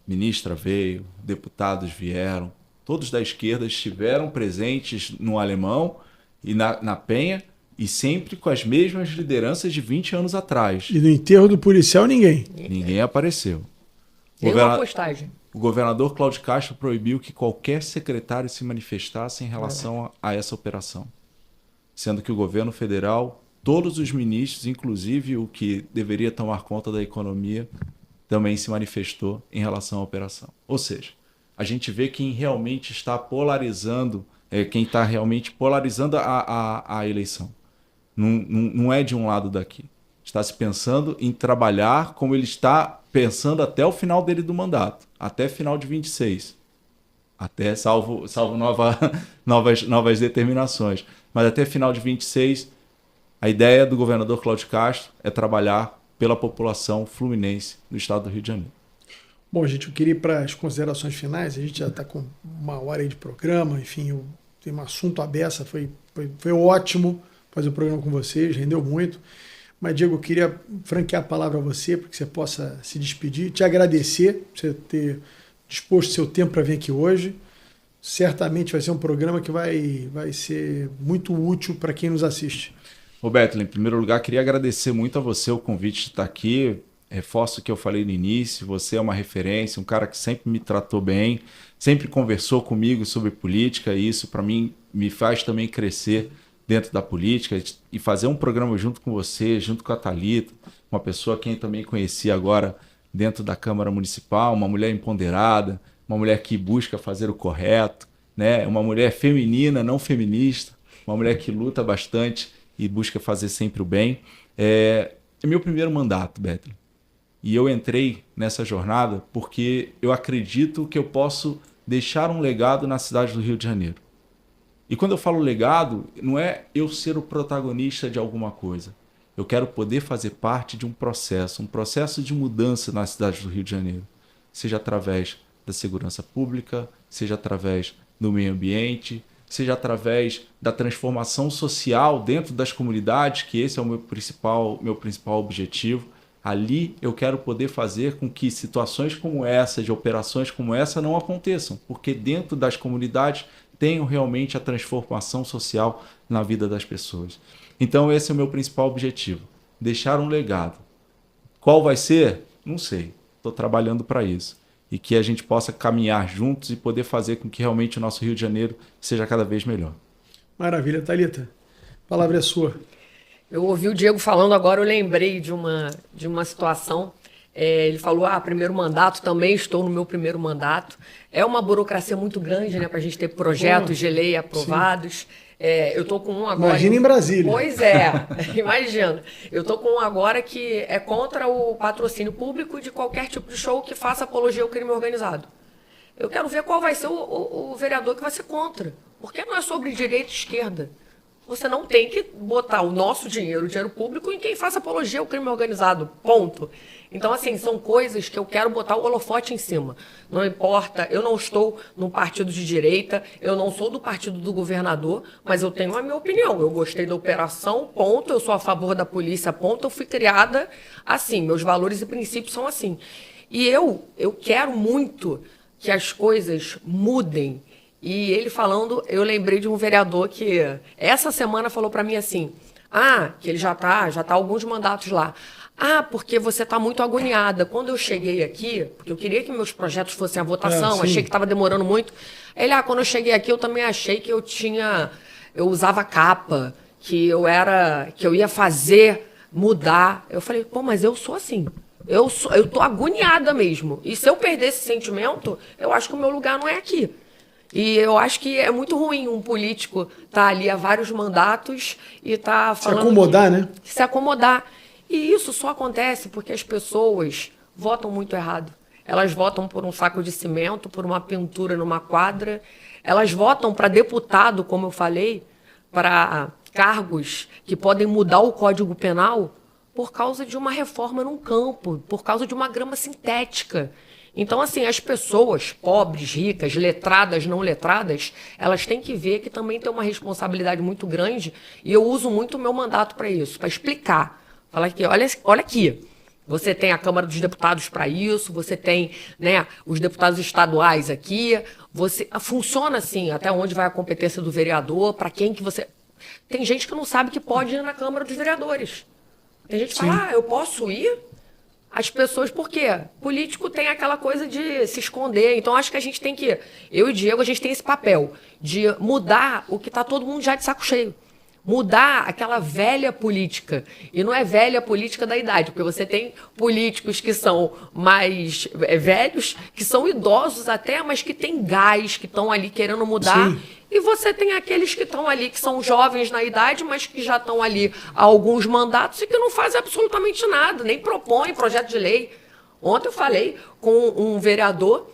Ministra veio, deputados vieram, todos da esquerda estiveram presentes no Alemão e na Penha, e sempre com as mesmas lideranças de 20 anos atrás. E no enterro do policial, ninguém. Ninguém apareceu. Tem uma postagem. O governador Cláudio Castro proibiu que qualquer secretário se manifestasse em relação a essa operação. Sendo que o governo federal, todos os ministros, inclusive o que deveria tomar conta da economia, também se manifestou em relação à operação. Ou seja, a gente vê quem realmente está polarizando, quem está realmente polarizando a eleição. Não é de um lado daqui. Está se pensando em trabalhar como ele está pensando até o final dele do mandato, até final de 26. Até salvo novas determinações. Mas até final de 26, a ideia do governador Cláudio Castro é trabalhar pela população fluminense do estado do Rio de Janeiro. Bom, gente, eu queria ir para as considerações finais. A gente já está com 1 hora aí de programa. Enfim, tem um assunto aberto. Foi ótimo fazer o programa com vocês, rendeu muito. Mas, Diego, eu queria franquear a palavra a você, para que você possa se despedir, te agradecer por você ter disposto seu tempo para vir aqui hoje. Certamente vai ser um programa que vai ser muito útil para quem nos assiste. Roberto, em primeiro lugar, queria agradecer muito a você o convite de estar aqui. Reforço o que eu falei no início, você é uma referência, um cara que sempre me tratou bem, sempre conversou comigo sobre política, e isso para mim me faz também crescer dentro da política e fazer um programa junto com você, junto com a Thalita, uma pessoa que eu também conheci agora dentro da Câmara Municipal, uma mulher empoderada, uma mulher que busca fazer o correto, né? Uma mulher feminina, não feminista, uma mulher que luta bastante e busca fazer sempre o bem. É meu primeiro mandato, Beto. E eu entrei nessa jornada porque eu acredito que eu posso deixar um legado na cidade do Rio de Janeiro. E quando eu falo legado, não é eu ser o protagonista de alguma coisa. Eu quero poder fazer parte de um processo de mudança na cidade do Rio de Janeiro. Seja através da segurança pública, seja através do meio ambiente, seja através da transformação social dentro das comunidades, que esse é o meu principal objetivo. Ali eu quero poder fazer com que situações como essa, de operações como essa, não aconteçam, porque dentro das comunidades tenham realmente a transformação social na vida das pessoas. Então esse é o meu principal objetivo, deixar um legado. Qual vai ser? Não sei, estou trabalhando para isso. E que a gente possa caminhar juntos e poder fazer com que realmente o nosso Rio de Janeiro seja cada vez melhor. Maravilha, Thalita. A palavra é sua. Eu ouvi o Diego falando agora, eu lembrei de uma situação. Ele falou, primeiro mandato, também estou no meu primeiro mandato. É uma burocracia muito grande, né, para a gente ter projetos de lei aprovados. Eu estou com um agora... Imagina em Brasília. Pois é, imagina. Eu estou com um agora que é contra o patrocínio público de qualquer tipo de show que faça apologia ao crime organizado. Eu quero ver qual vai ser o vereador que vai ser contra. Porque não é sobre direita e esquerda. você não tem que botar o nosso dinheiro, o dinheiro público, em quem faça apologia ao crime organizado. Ponto. Então, assim, são coisas que eu quero botar o holofote em cima. Não importa, eu não estou no partido de direita, eu não sou do partido do governador, mas eu tenho a minha opinião. Eu gostei da operação, ponto. Eu sou a favor da polícia, ponto. Eu fui criada assim, meus valores e princípios são assim. E eu quero muito que as coisas mudem. E ele falando, eu lembrei de um vereador que essa semana falou para mim assim, que ele já tá alguns mandatos lá. Porque você está muito agoniada. Quando eu cheguei aqui, porque eu queria que meus projetos fossem à votação, achei que estava demorando muito. Ele, quando eu cheguei aqui, eu também achei que eu usava capa, que eu ia fazer mudar. Eu falei, mas eu sou assim. Eu tô agoniada mesmo. E se eu perder esse sentimento, eu acho que o meu lugar não é aqui. E eu acho que é muito ruim um político estar ali há vários mandatos e estar falando... Se acomodar, né? Se acomodar. E isso só acontece porque as pessoas votam muito errado. Elas votam por um saco de cimento, por uma pintura numa quadra. Elas votam para deputado, como eu falei, para cargos que podem mudar o Código Penal por causa de uma reforma num campo, por causa de uma grama sintética. Então, assim, as pessoas pobres, ricas, letradas, não letradas, elas têm que ver que também tem uma responsabilidade muito grande e eu uso muito o meu mandato para isso, para explicar. Falar que, olha aqui, você tem a Câmara dos Deputados para isso, você tem, né, os deputados estaduais aqui, funciona assim, até onde vai a competência do vereador, para quem que você... Tem gente que não sabe que pode ir na Câmara dos Vereadores. Tem gente que fala, eu posso ir? As pessoas, por quê? Político tem aquela coisa de se esconder. Então, acho que a gente tem que... Eu e o Diego, a gente tem esse papel de mudar o que está todo mundo já de saco cheio. Mudar aquela velha política. E não é velha política da idade, porque você tem políticos que são mais velhos, que são idosos até, mas que têm gás, que estão ali querendo mudar. Sim. E você tem aqueles que estão ali, que são jovens na idade, mas que já estão ali há alguns mandatos e que não fazem absolutamente nada, nem propõem projeto de lei. Ontem eu falei com um vereador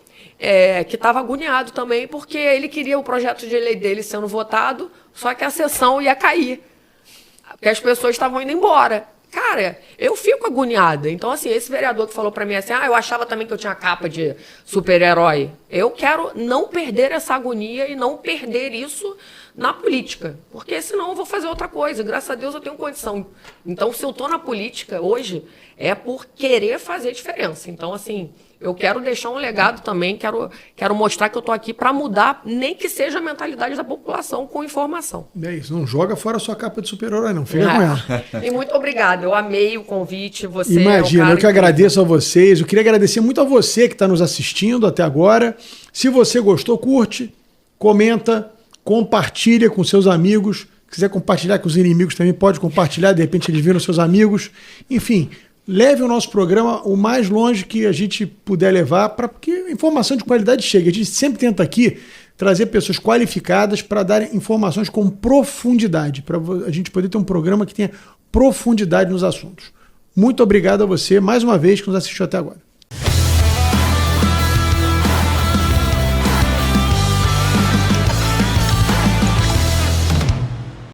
que estava agoniado também, porque ele queria o projeto de lei dele sendo votado, só que a sessão ia cair, porque as pessoas estavam indo embora. Cara, eu fico agoniada. Então, assim, esse vereador que falou pra mim assim, eu achava também que eu tinha capa de super-herói. Eu quero não perder essa agonia e não perder isso na política, porque senão eu vou fazer outra coisa. Graças a Deus eu tenho condição. Então, se eu tô na política hoje, é por querer fazer diferença. Então, assim, eu quero deixar um legado também, quero mostrar que eu tô aqui para mudar, nem que seja a mentalidade da população com informação. É isso, não joga fora a sua capa de super-herói, não. Fica com ela. E muito obrigada, eu amei o convite. Você Imagina, eu que agradeço a vocês. Eu queria agradecer muito a você que está nos assistindo até agora. Se você gostou, curte, comenta, compartilha com seus amigos. Se quiser compartilhar com os inimigos também, pode compartilhar, de repente eles viram seus amigos. Enfim, leve o nosso programa o mais longe que a gente puder levar, para que informação de qualidade chegue. A gente sempre tenta aqui trazer pessoas qualificadas para darem informações com profundidade, para a gente poder ter um programa que tenha profundidade nos assuntos. Muito obrigado a você, mais uma vez, que nos assistiu até agora.